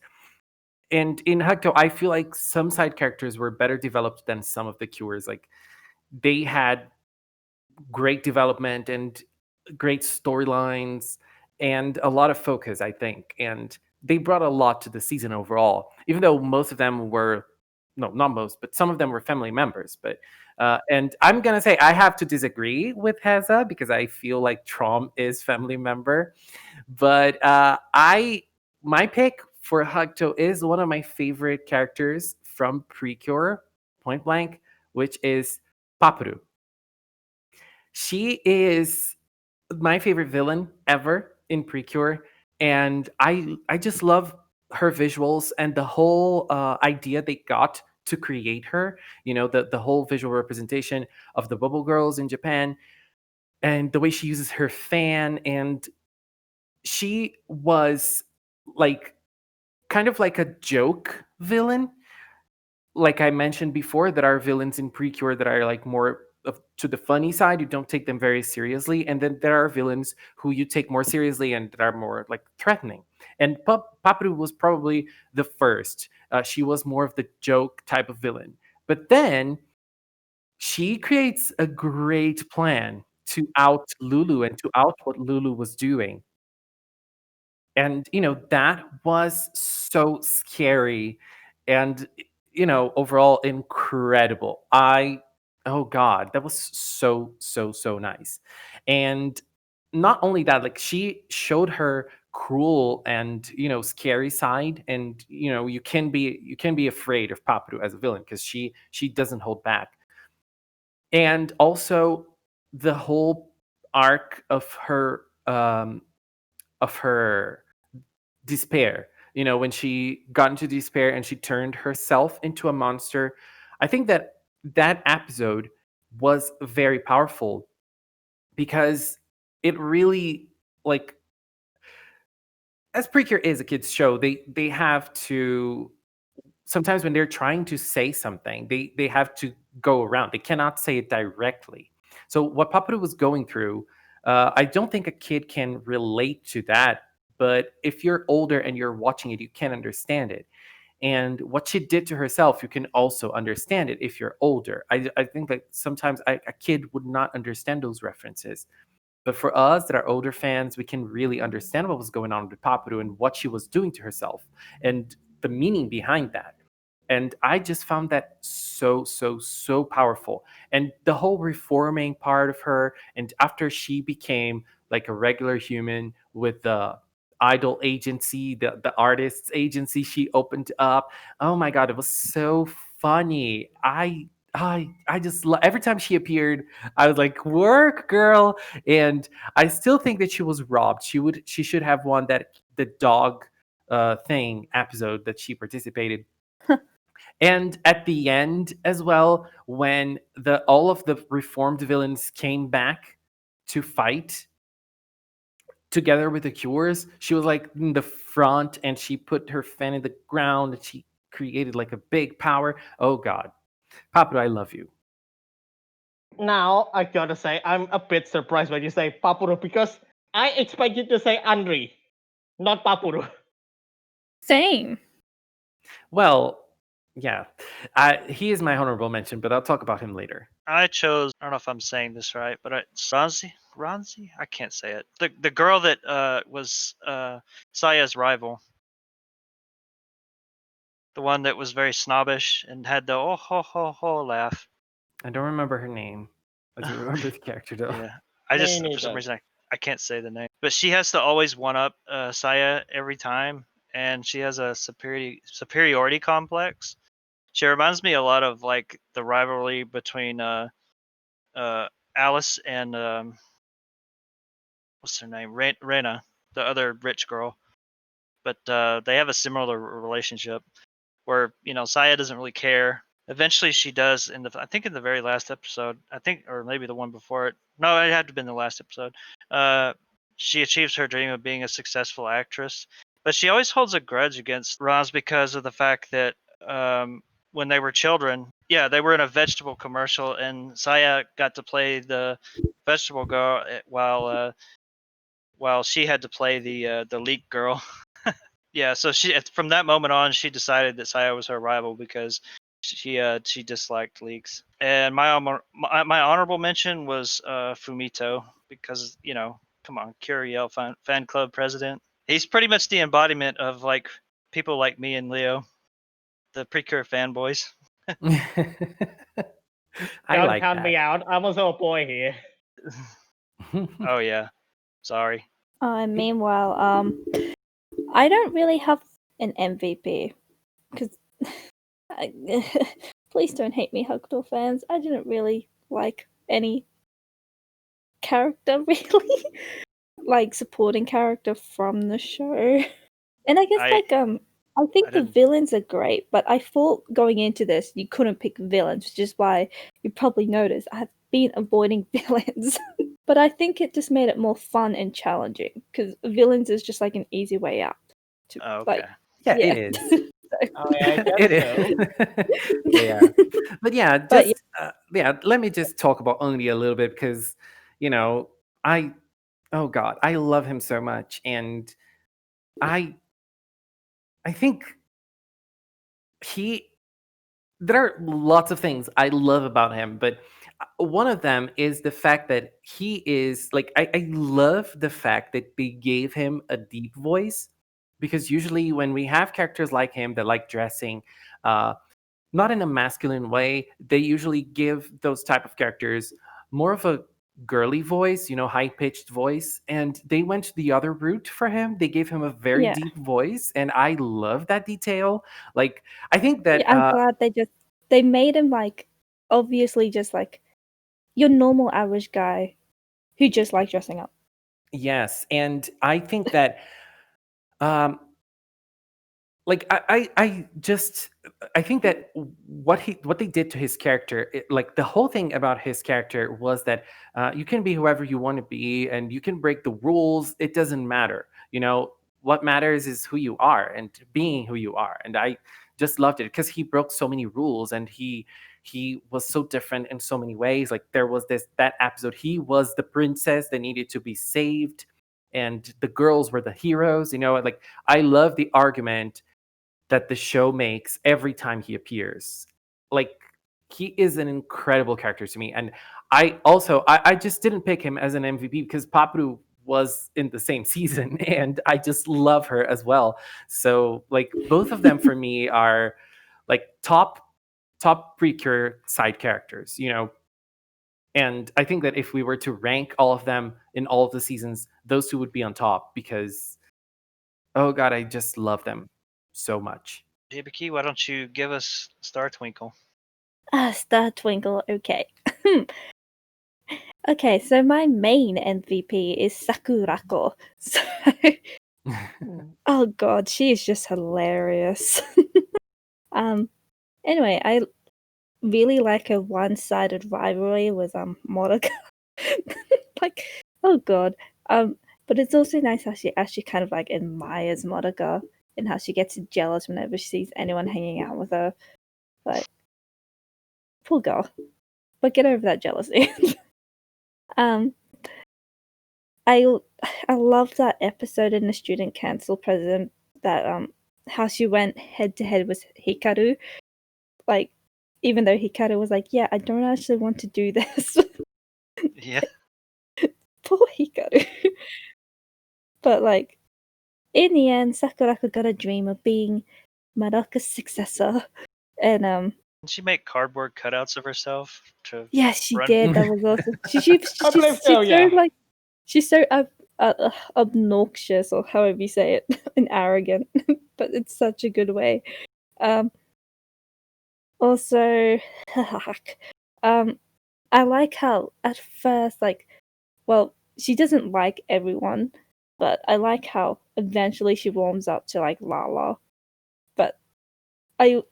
And in Hugto, I feel like some side characters were better developed than some of the cures. Like they had great development, and great storylines, and a lot of focus, I think. And they brought a lot to the season overall, even though most of them were, no, not most, but some of them were family members. But and I'm gonna say I have to disagree with Heza because I feel like Trom is family member. But I my pick for Hakuto is one of my favorite characters from PreCure, Point Blank, which is Papu. She is my favorite villain ever in PreCure, and I just love her visuals and the whole idea they got to create her. You know, the whole visual representation of the Bubble Girls in Japan, and the way she uses her fan, and she was like kind of like a joke villain, like I mentioned before, that are villains in PreCure that are like more to the funny side. You don't take them very seriously, and then there are villains who you take more seriously and that are more like threatening. And Papu was probably the first. She was more of the joke type of villain, but then she creates a great plan to out Lulu and to out what Lulu was doing. And that was so scary, and overall incredible. Oh god, that was so so so nice. And not only that, like, she showed her cruel and scary side, and you can be afraid of Papu as a villain because she doesn't hold back. And also the whole arc of her despair, when she got into despair and she turned herself into a monster. I think that episode was very powerful because it really, like, as PreCure is a kids show, they have to, sometimes when they're trying to say something, they have to go around. They cannot say it directly. So what Papu was going through, I don't think a kid can relate to that. But if you're older and you're watching it, you can understand it. And what she did to herself, you can also understand it if you're older. I think that sometimes a kid would not understand those references. But for us that are older fans, we can really understand what was going on with Papu and what she was doing to herself and the meaning behind that. And I just found that so, so, so powerful. And the whole reforming part of her, and after she became like a regular human with the idol agency, the artists agency she opened up. Oh my god, it was so funny. I just every time she appeared, I was like, "Work, girl!" And I still think that she was robbed. She should have won that the dog thing episode that she participated. And at the end as well, when the all of the reformed villains came back to fight together with the cures, she was like in the front and she put her fan in the ground and she created like a big power. Oh god. Papu, I love you. Now I gotta say I'm a bit surprised when you say Papuru because I expect you to say Andri, not Papuru. Same. Well, yeah. He is my honorable mention, but I'll talk about him later. I chose. I don't know if I'm saying this right, but it's Ranzi. I can't say it. The girl that was Saya's rival. The one that was very snobbish and had the oh ho ho ho laugh. I don't remember her name. I do remember the character though. Yeah, I Me just for some neither. reason I can't say the name. But she has to always one up Saya every time, and she has a superiority complex. She reminds me a lot of like the rivalry between Alice and what's her name, Rena, the other rich girl. But they have a similar relationship where Saya doesn't really care. Eventually, she does I think in the very last episode. I think, or maybe the one before it. No, it had to have been the last episode. She achieves her dream of being a successful actress, but she always holds a grudge against Roz because of the fact that when they were children, yeah, they were in a vegetable commercial, and Saya got to play the vegetable girl while she had to play the leek girl. Yeah, so she from that moment on, she decided that Saya was her rival because She disliked leaks. And my honorable mention was Fumito, because come on, Curiel fan club president. He's pretty much the embodiment of like people like me and Leo, the PreCure fanboys. I Don't like count me that. out. I'm also a boy here. Oh yeah, sorry. Meanwhile, I don't really have an MVP because please don't hate me, Hugdor fans. I didn't really like any character really, like supporting character from the show. And I guess I I think the didn't. villains are great, but I thought going into this you couldn't pick villains, which is why you probably noticed I have been avoiding villains. But I think it just made it more fun and challenging because villains is just like an easy way out. To, Oh, okay. like, Yeah, yeah. it is. Oh, yeah, I guess It so. is. Yeah. But yeah, But just let me just talk about Only a little bit because, I oh god, I love him so much, and I I think he there are lots of things I love about him, but one of them is the fact that he is like I love the fact that they gave him a deep voice, because usually when we have characters like him that like dressing uh not in a masculine way, they usually give those type of characters more of a girly voice, high pitched voice, and they went the other route for him. They gave him a very yeah, deep voice, and I love that detail. Like, I think yeah, that I'm glad they made him like obviously just like your normal average guy who just likes dressing up. yes, and I think that um like I think that what they did to his character, like the whole thing about his character was that you can be whoever you want to be, and you can break the rules. It doesn't matter. What matters is who you are and being who you are. And I just loved it because he broke so many rules, and he was so different in so many ways. Like, there was that episode, he was the princess that needed to be saved, and the girls were the heroes. Like, I love the argument that the show makes every time he appears. Like, he is an incredible character to me. And I just didn't pick him as an MVP because Papu was in the same season, and I just love her as well. So, like, both of them for me are like top PreCure side characters, and I think that if we were to rank all of them in all of the seasons, those two would be on top because, oh god, I just love them so much. Hibiki, why don't you give us Star Twinkle? Star Twinkle, okay. Okay, so my main MVP is Sakurako. So, oh god, she is just hilarious. Anyway, I really like a one-sided rivalry with Monica. Like, oh god. But it's also nice how she actually kind of like admires Monica and how she gets jealous whenever she sees anyone hanging out with her. Like, poor girl. But get over that jealousy. um, I love that episode in the student council president that how she went head to head with Hikaru. Like, even though Hikaru was like, yeah, I don't actually want to do this. Yeah. Poor Hikaru. But like, in the end, Sakurako got a dream of being Madoka's successor. And Did she make cardboard cutouts of herself to yes, she run? did. That was awesome. I believe so, yeah. She's so obnoxious, or however you say it, and arrogant. But it's such a good way. Also, I like how at first, like, well, she doesn't like everyone, but I like how eventually she warms up to like Lala. But I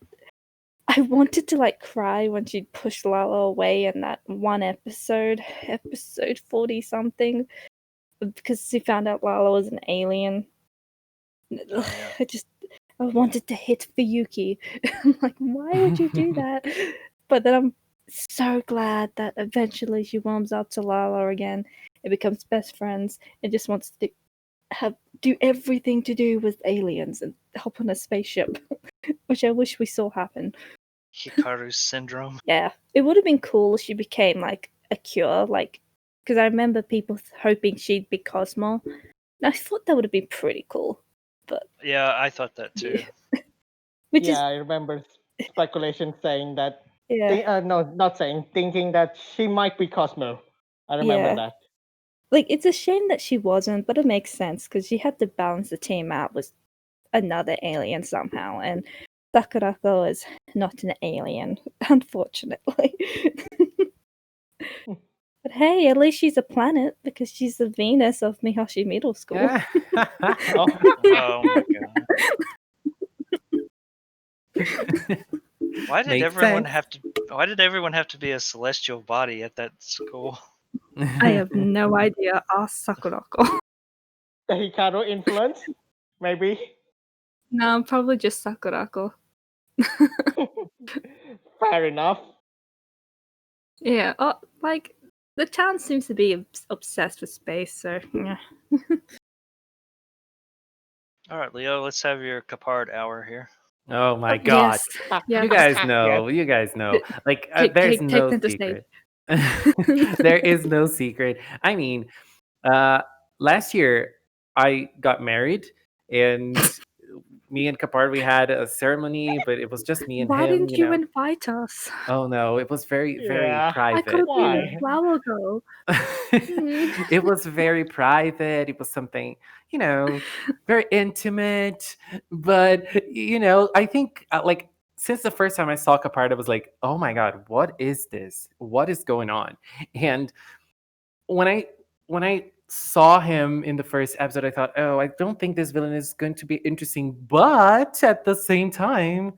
wanted to like cry when she pushed Lala away in that one episode 40 something, because she found out Lala was an alien. Oh, yeah. I wanted to hit Fuyuki. I'm like, why would you do that? But then I'm so glad that eventually she warms up to Lala again and becomes best friends and just wants to do everything to do with aliens and hop on a spaceship, which I wish we saw happen. Hikaru syndrome. Yeah, it would have been cool if she became like a cure, like because I remember people hoping she'd be Cosmo. And I thought that would have been pretty cool, but Yeah, I thought that too. which Yeah, I remember speculation saying that. is No, not saying. Thinking that she might be Cosmo. I remember Yeah. that. like it's a shame that she wasn't, but it makes sense because she had to balance the team out with another alien somehow, and Sakurako is not an alien, unfortunately. But hey, at least she's a planet because she's the Venus of Mihoshi Middle School. Yeah. Oh, Oh my god. Why did Makes everyone sense. have to? Why did everyone have to be a celestial body at that school? I have no idea. Ask Sakurako. the Hikaru influence, maybe. No, probably just Sakurako. Fair enough. Yeah, like the town seems to be obsessed with space, so yeah. All right, Leo, let's have your Capard hour here. Oh my god. Yes, yes. You guys Yes. know. You guys know. Like there's Take no them to stage. secret. There is no secret. I mean, last year I got married, and me and Kapar, we had a ceremony, but it was just me and Why him. didn't you invite us? Oh no, it was very very Yeah. I could private. have been a Why? flower girl. It was very private. It was something, very intimate. But I think like since the first time I saw Kapard, I was like, oh my god, what is this? What is going on? And when I saw him in the first episode, I thought, oh, I don't think this villain is going to be interesting. But at the same time,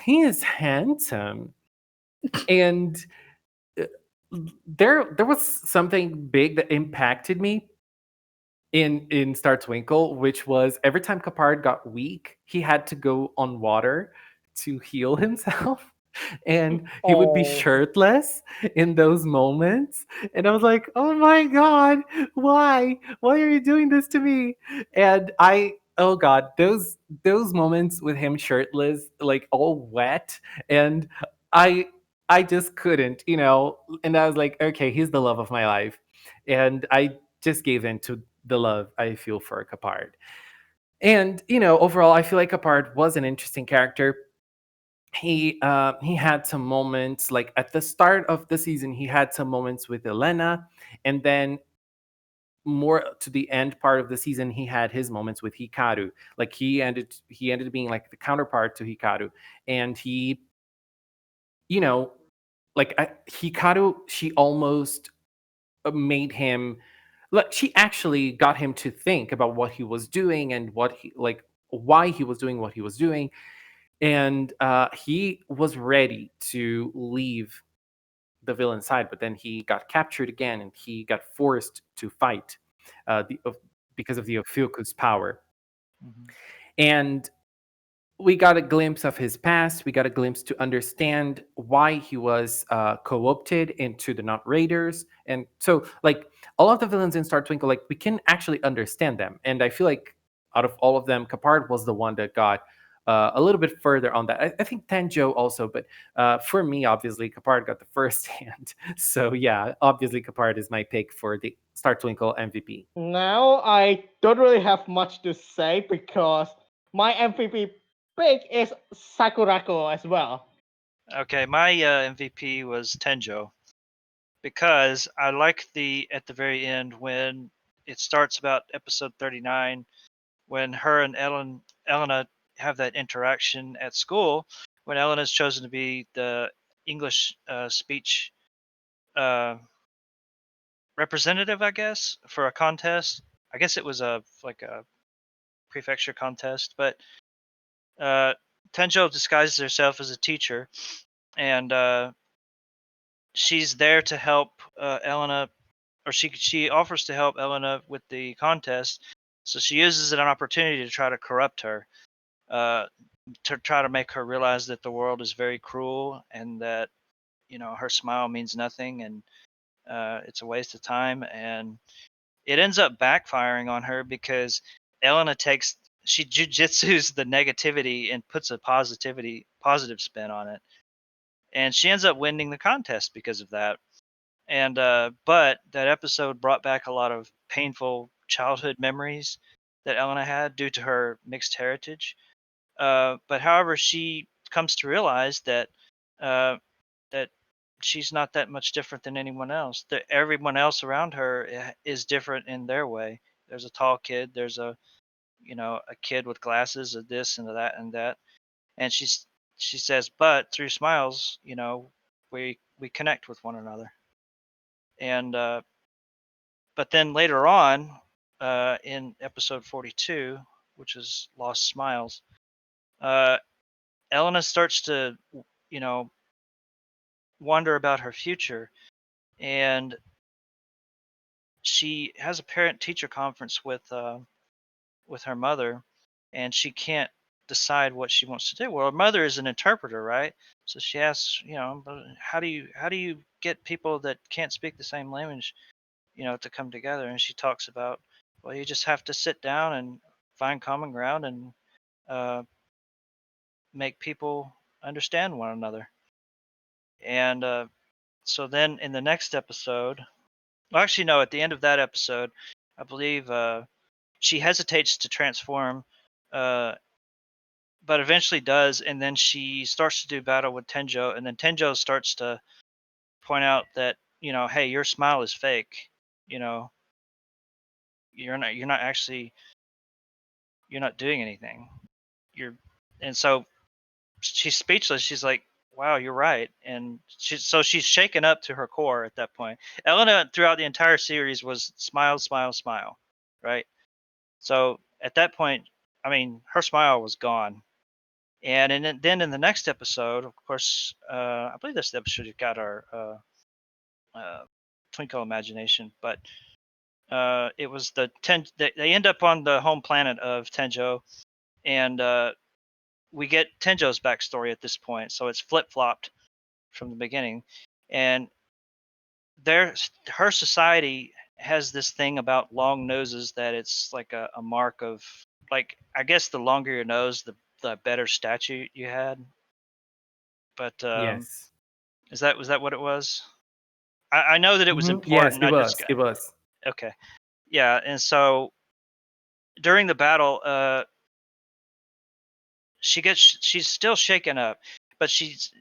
he is handsome. And there was something big that impacted me in Star Twinkle, which was every time Capard got weak, he had to go on water to heal himself. And he would be Oh. shirtless in those moments. And I was like, oh my God, why? Why are you doing this to me? And oh God, those moments with him shirtless, like all wet, and I I just couldn't, and I was like, okay, he's the love of my life. And I just gave in to the love I feel for Capard. And overall, I feel like Capard was an interesting character. He had some moments like at the start of the season. He had some moments with Elena, and then more to the end part of the season, he had his moments with Hikaru. Like he ended being like the counterpart to Hikaru, and he, like Hikaru, she almost made him, like she actually got him to think about what he was doing and what he like why he was doing what he was doing. And he was ready to leave the villain side, but then he got captured again and he got forced to fight because of the Ophiuku's power. And we got a glimpse of his past. We got a glimpse to understand why he was co-opted into the Not Raiders. And so, like, all of the villains in Star Twinkle, like, we can actually understand them. And I feel like out of all of them, Capard was the one that got a little bit further on that. I think Tenjo also, but for me, obviously, Capard got the first hand. So, yeah, obviously, Capard is my pick for the Star Twinkle MVP. Now I don't really have much to say because my MVP pick is Sakurako as well. Okay, my MVP was Tenjo because I like at the very end when it starts about episode 39 when her and Elena have that interaction at school when Elena's chosen to be the English speech uh, representative, I guess, for a contest. I guess it was a prefecture contest, but Tenjo disguises herself as a teacher, and she's there to help Elena, or she offers to help Elena with the contest. So she uses it an opportunity to try to corrupt her, to try to make her realize that the world is very cruel and that her smile means nothing and it's a waste of time. And it ends up backfiring on her because Elena she jujitsus the negativity and puts a positive spin on it. and she ends up winning the contest because of that. And but that episode brought back a lot of painful childhood memories that Elena had due to her mixed heritage. But however, she comes to realize that uh, that she's not that much different than anyone else. That everyone else around her is different in their way. There's a tall kid. There's a a kid with glasses, of this and that and that. And she says, but through smiles, we connect with one another. And but then later on, in episode 42, which is Lost Smiles, uh, Elena starts to, you know, wonder about her future, and she has a parent-teacher conference with her mother, and she can't decide what she wants to do. Well, her mother is an interpreter, right? So she asks, but how do you get people that can't speak the same language, to come together? And she talks about, well, you just have to sit down and find common ground and uh, make people understand one another. And so then in the next episode, well, actually no, at the end of that episode, I believe she hesitates to transform, uh, but eventually does, and then she starts to do battle with Tenjo, and then Tenjo starts to point out that, hey, your smile is fake. You know, you're not doing anything. You're And so she's speechless. She's like, wow, you're right. And she's shaken up to her core at that point. Elena throughout the entire series was smile, smile, smile, right? So at that point, I mean, her smile was gone. And then in the next episode, of course, I believe this episode got our Twinkle Imagination, but it was they end up on the home planet of Tenjo, and we get Tenjo's backstory at this point, so it's flip flopped from the beginning, and her society has this thing about long noses that it's like a mark of, like, I guess the longer your nose, the better statue you had. But Yes. was that what it was? I know that it was Yes, important. it I just was. It was. Okay, yeah, and so during the battle, she's still shaken up, but she's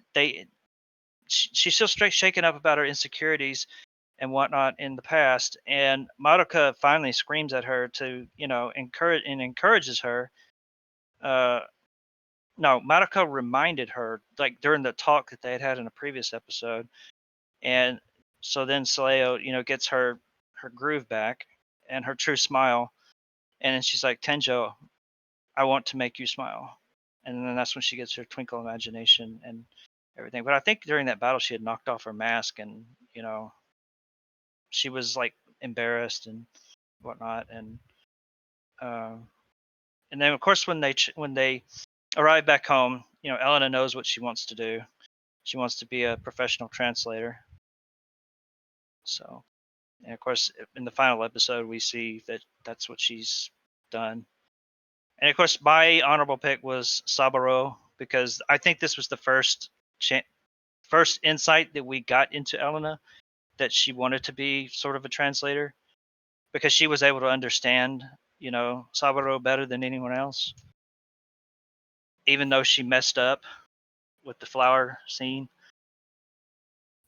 still straight shaken up about her insecurities and whatnot in the past. And Madoka finally screams at her to, encourages her. Uh, no, Madoka reminded her, like, during the talk that they had in a previous episode, and so then Saleo, gets her groove back and her true smile, and then she's like, Tenjo, I want to make you smile. And then that's when she gets her twinkle imagination and everything. But I think during that battle she had knocked off her mask, and she was like embarrassed and whatnot. Uh, and then of course when they arrive back home, Elena knows what she wants to do. She wants to be a professional translator. So, and of course in the final episode we see that that's what she's done. And of course, my honorable pick was Saburo, because I think this was the first insight that we got into Elena, that she wanted to be sort of a translator, because she was able to understand, Saburo better than anyone else, even though she messed up with the flower scene.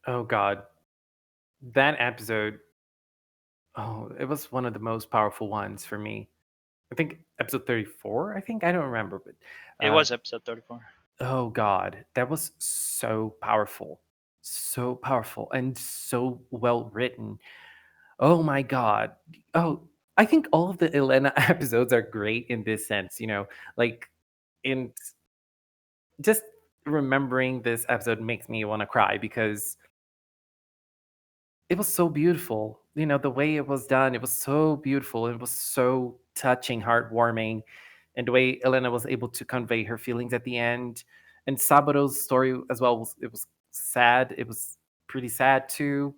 Oh God, that episode. Oh, it was one of the most powerful ones for me. I think episode 34. I think I don't remember, but It was episode 34. oh God, that was so powerful, and so well written. Oh my God. Oh, I think all of the Elena episodes are great in this sense. Like in just remembering this episode makes me want to cry because it was so beautiful. The way it was done, it was so beautiful. It was so touching, heartwarming, and the way Elena was able to convey her feelings at the end. And Saburo's story as well it was sad. It was pretty sad too.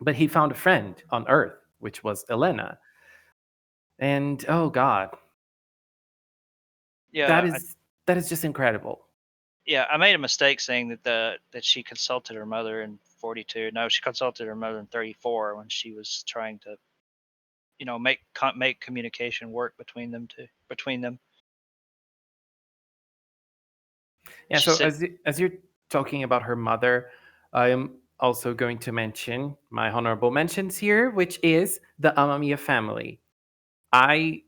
But he found a friend on Earth, which was Elena. And oh God, Yeah, that is that is just incredible. Yeah, I made a mistake saying that she consulted her mother in 42. No, she consulted her mother in 34 when she was trying to, make communication work between them. Yeah. She So said, as you're talking about her mother, I am also going to mention my honorable mentions here, which is the Amamiya family. I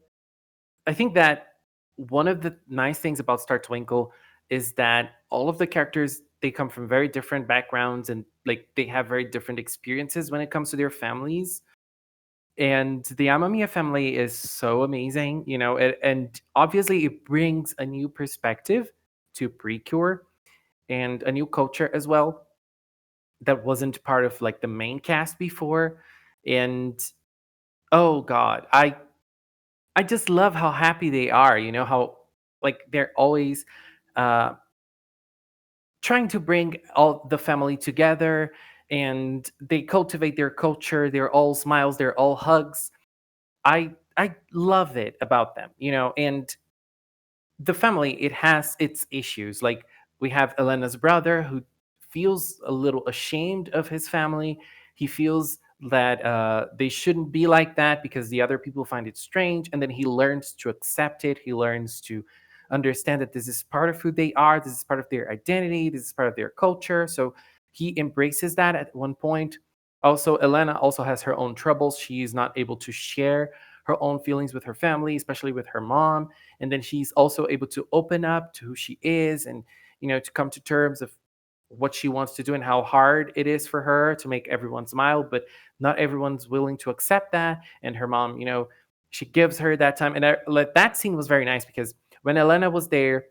I think that one of the nice things about Star Twinkle is that all of the characters, they come from very different backgrounds, and like they have very different experiences when it comes to their families. And the Amamiya family is so amazing, and obviously it brings a new perspective to PreCure and a new culture as well that wasn't part of like the main cast before. And oh god, I just love how happy they are, how like they're always uh trying to bring all the family together, and they cultivate their culture. They're all smiles, they're all hugs. I love it about them, and the family, it has its issues. Like we have Elena's brother who feels a little ashamed of his family. He feels that they shouldn't be like that because the other people find it strange, and then he learns to accept it. He learns to understand that this is part of who they are, this is part of their identity, this is part of their culture. So he embraces that at one point. Also, Elena also has her own troubles. She is not able to share her own feelings with her family, especially with her mom. And then she's also able to open up to who she is, and to come to terms of what she wants to do and how hard it is for her to make everyone smile, but not everyone's willing to accept that. And her mom, she gives her that time. And like that scene was very nice because when Elena was there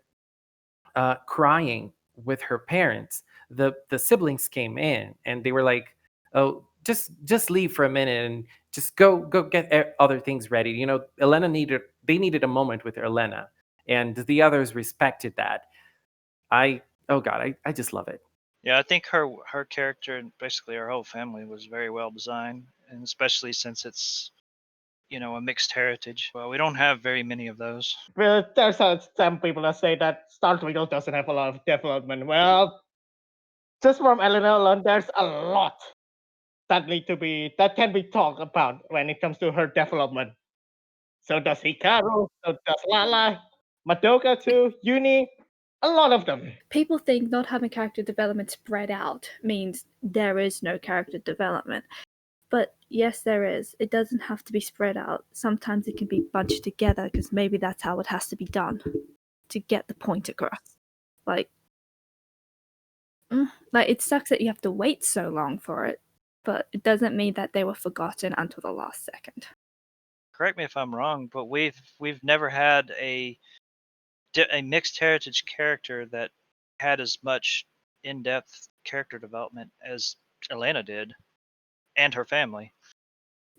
crying with her parents, the siblings came in and they were like, "Oh, just leave for a minute and just go get other things ready." Elena needed a moment with Elena, and the others respected that. I Oh god, I just love it. yeah, I think her character and basically her whole family was very well designed, and especially since it's a mixed heritage. Well, we don't have very many of those. Well, there's some people that say that Star Twinkle doesn't have a lot of development. Well, just from Elena alone, there's a lot that can be talked about when it comes to her development. So does Hikaru, so does Lala, Madoka too, Uni, a lot of them. People think not having character development spread out means there is no character development. But yes, there is. It doesn't have to be spread out. Sometimes it can be bunched together because maybe that's how it has to be done to get the point across. Like, like it sucks that you have to wait so long for it, but it doesn't mean that they were forgotten until the last second. Correct me if I'm wrong, but we've never had a mixed heritage character that had as much in-depth character development as Elena did, and her family.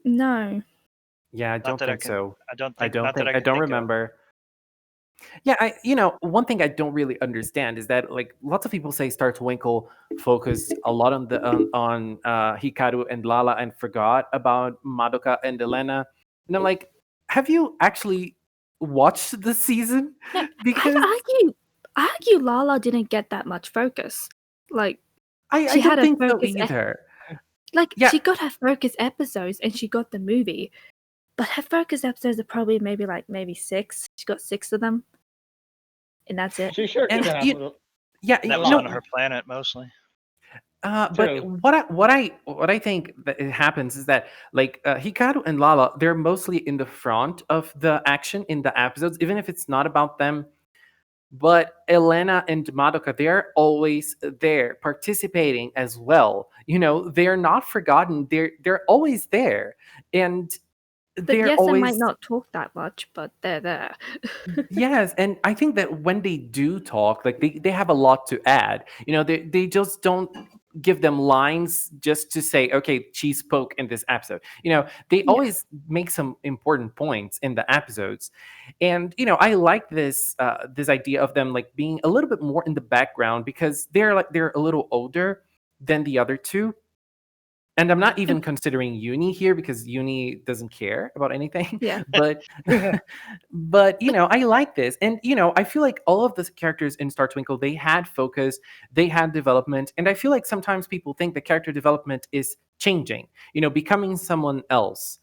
No. Yeah, I Not don't that I think can. so. I don't I think. don't Not that think I I can don't think of. remember. Yeah, one thing I don't really understand is that like lots of people say Star Twinkle focused a lot on the on Hikaru and Lala and forgot about Madoka and Elena. And I'm like, have you actually watched the season? Yeah, Because I argue Lala didn't get that much focus. Like I she had don't a think so focus either. like Yeah, she got her focus episodes and she got the movie. But her focus episodes are probably maybe 6. She got 6 of them. And that's it. She sure and didn't have yeah, That a was lot. on her planet mostly. But True. what I think that it happens is that like Hikaru and Lala, they're mostly in the front of the action in the episodes, even if it's not about them. But Elena and Madoka, they're always there participating as well. They're not forgotten. They're always there, and But they're yes, they might always. not talk that much, but they're there. Yes, and I think that when they do talk, like they have a lot to add. They just don't give them lines just to say, okay, she spoke in this episode. They Yeah. always make some important points in the episodes. And I like this idea of them like being a little bit more in the background because they're a little older than the other two. And I'm not even considering Uni here because Uni doesn't care about anything. Yeah. But but I like this. And I feel like all of the characters in Star Twinkle, they had focus, they had development. And I feel like sometimes people think the character development is changing, becoming someone else.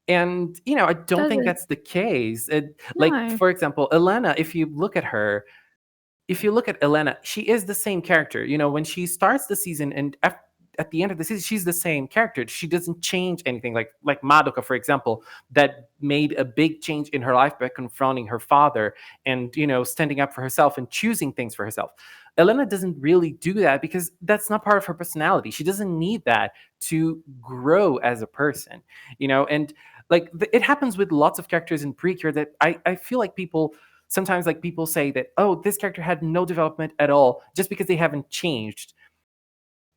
And I don't think Doesn't that's the case. Like, no. for example, Elena, if you look at her, if you look at Elena, she is the same character. When she starts the season and at the end of the season, she's the same character. She doesn't change anything. Like Madoka, for example, that made a big change in her life by confronting her father and standing up for herself and choosing things for herself. Elena doesn't really do that because that's not part of her personality. She doesn't need that to grow as a person, and like it happens with lots of characters in PreCure that I feel like people sometimes, like, people say that, oh, this character had no development at all just because they haven't changed.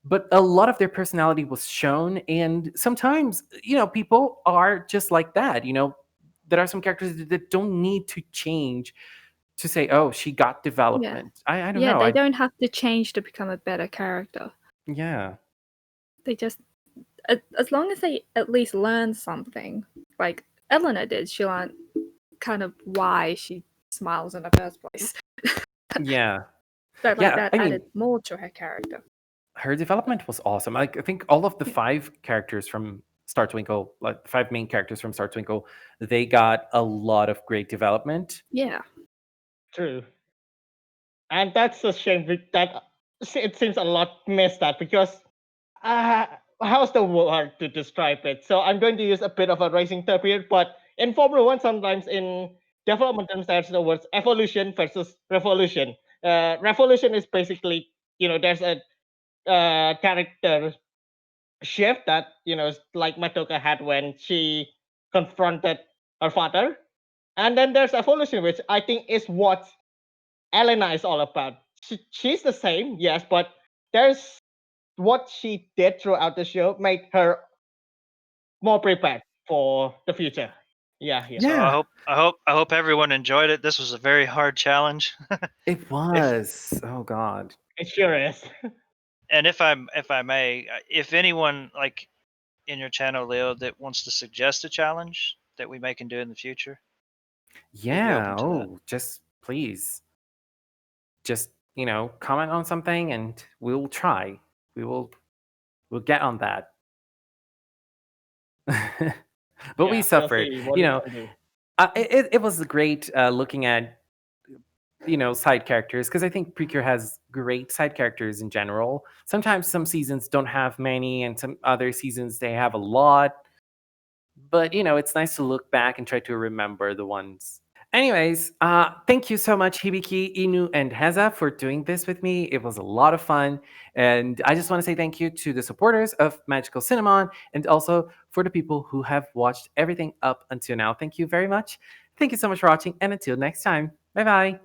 But a lot of their personality was shown, and sometimes people are just like that. There are some characters that don't need to change to say, oh, she got Yeah. development. I don't Yeah, know. they don't have to change to become a better character. Yeah. They just, as long as they at least learn something, like Eleanor did, she learned kind of why she smiles in the first place. Yeah. So like Yeah, that I mean, added more to her character. her development was awesome. Like, I think all of the Yeah. 5 characters from Star Twinkle, like the 5 main characters from Star Twinkle, they got a lot of great development. Yeah. True. And that's a shame that it seems a lot missed that because uh, how's the word to describe it? So I'm going to use a bit of a racing term here, but in Formula One, sometimes in development terms, there's the words evolution versus revolution. Revolution is basically, there's a character shift that, like Matoka had when she confronted her father. And then there's evolution, which I think is what Elena is all about. She's the same, yes, but there's what she did throughout the show made her more prepared for the future. Yeah, yeah. So Yeah, I hope everyone enjoyed it. This was a very hard challenge. it was. Oh God. It sure is. And if I may, if anyone like in your channel, Leo, that wants to suggest a challenge that we may can do in the future, we'd be Yeah. open to that. Oh, just please, just comment on something, and we'll try. We'll get on that. But we Yeah, we'll suffered. see what we can do. It was great looking at side characters, because I think PreCure has great side characters in general. Sometimes some seasons don't have many, and some other seasons they have a lot. But it's nice to look back and try to remember the ones. Anyways, thank you so much, Hibiki, Inu, and Heza, for doing this with me. It was a lot of fun. And I just want to say thank you to the supporters of Magical Cinnamon, and also for the people who have watched everything up until now. Thank you very much. Thank you so much for watching, and until next time, bye bye.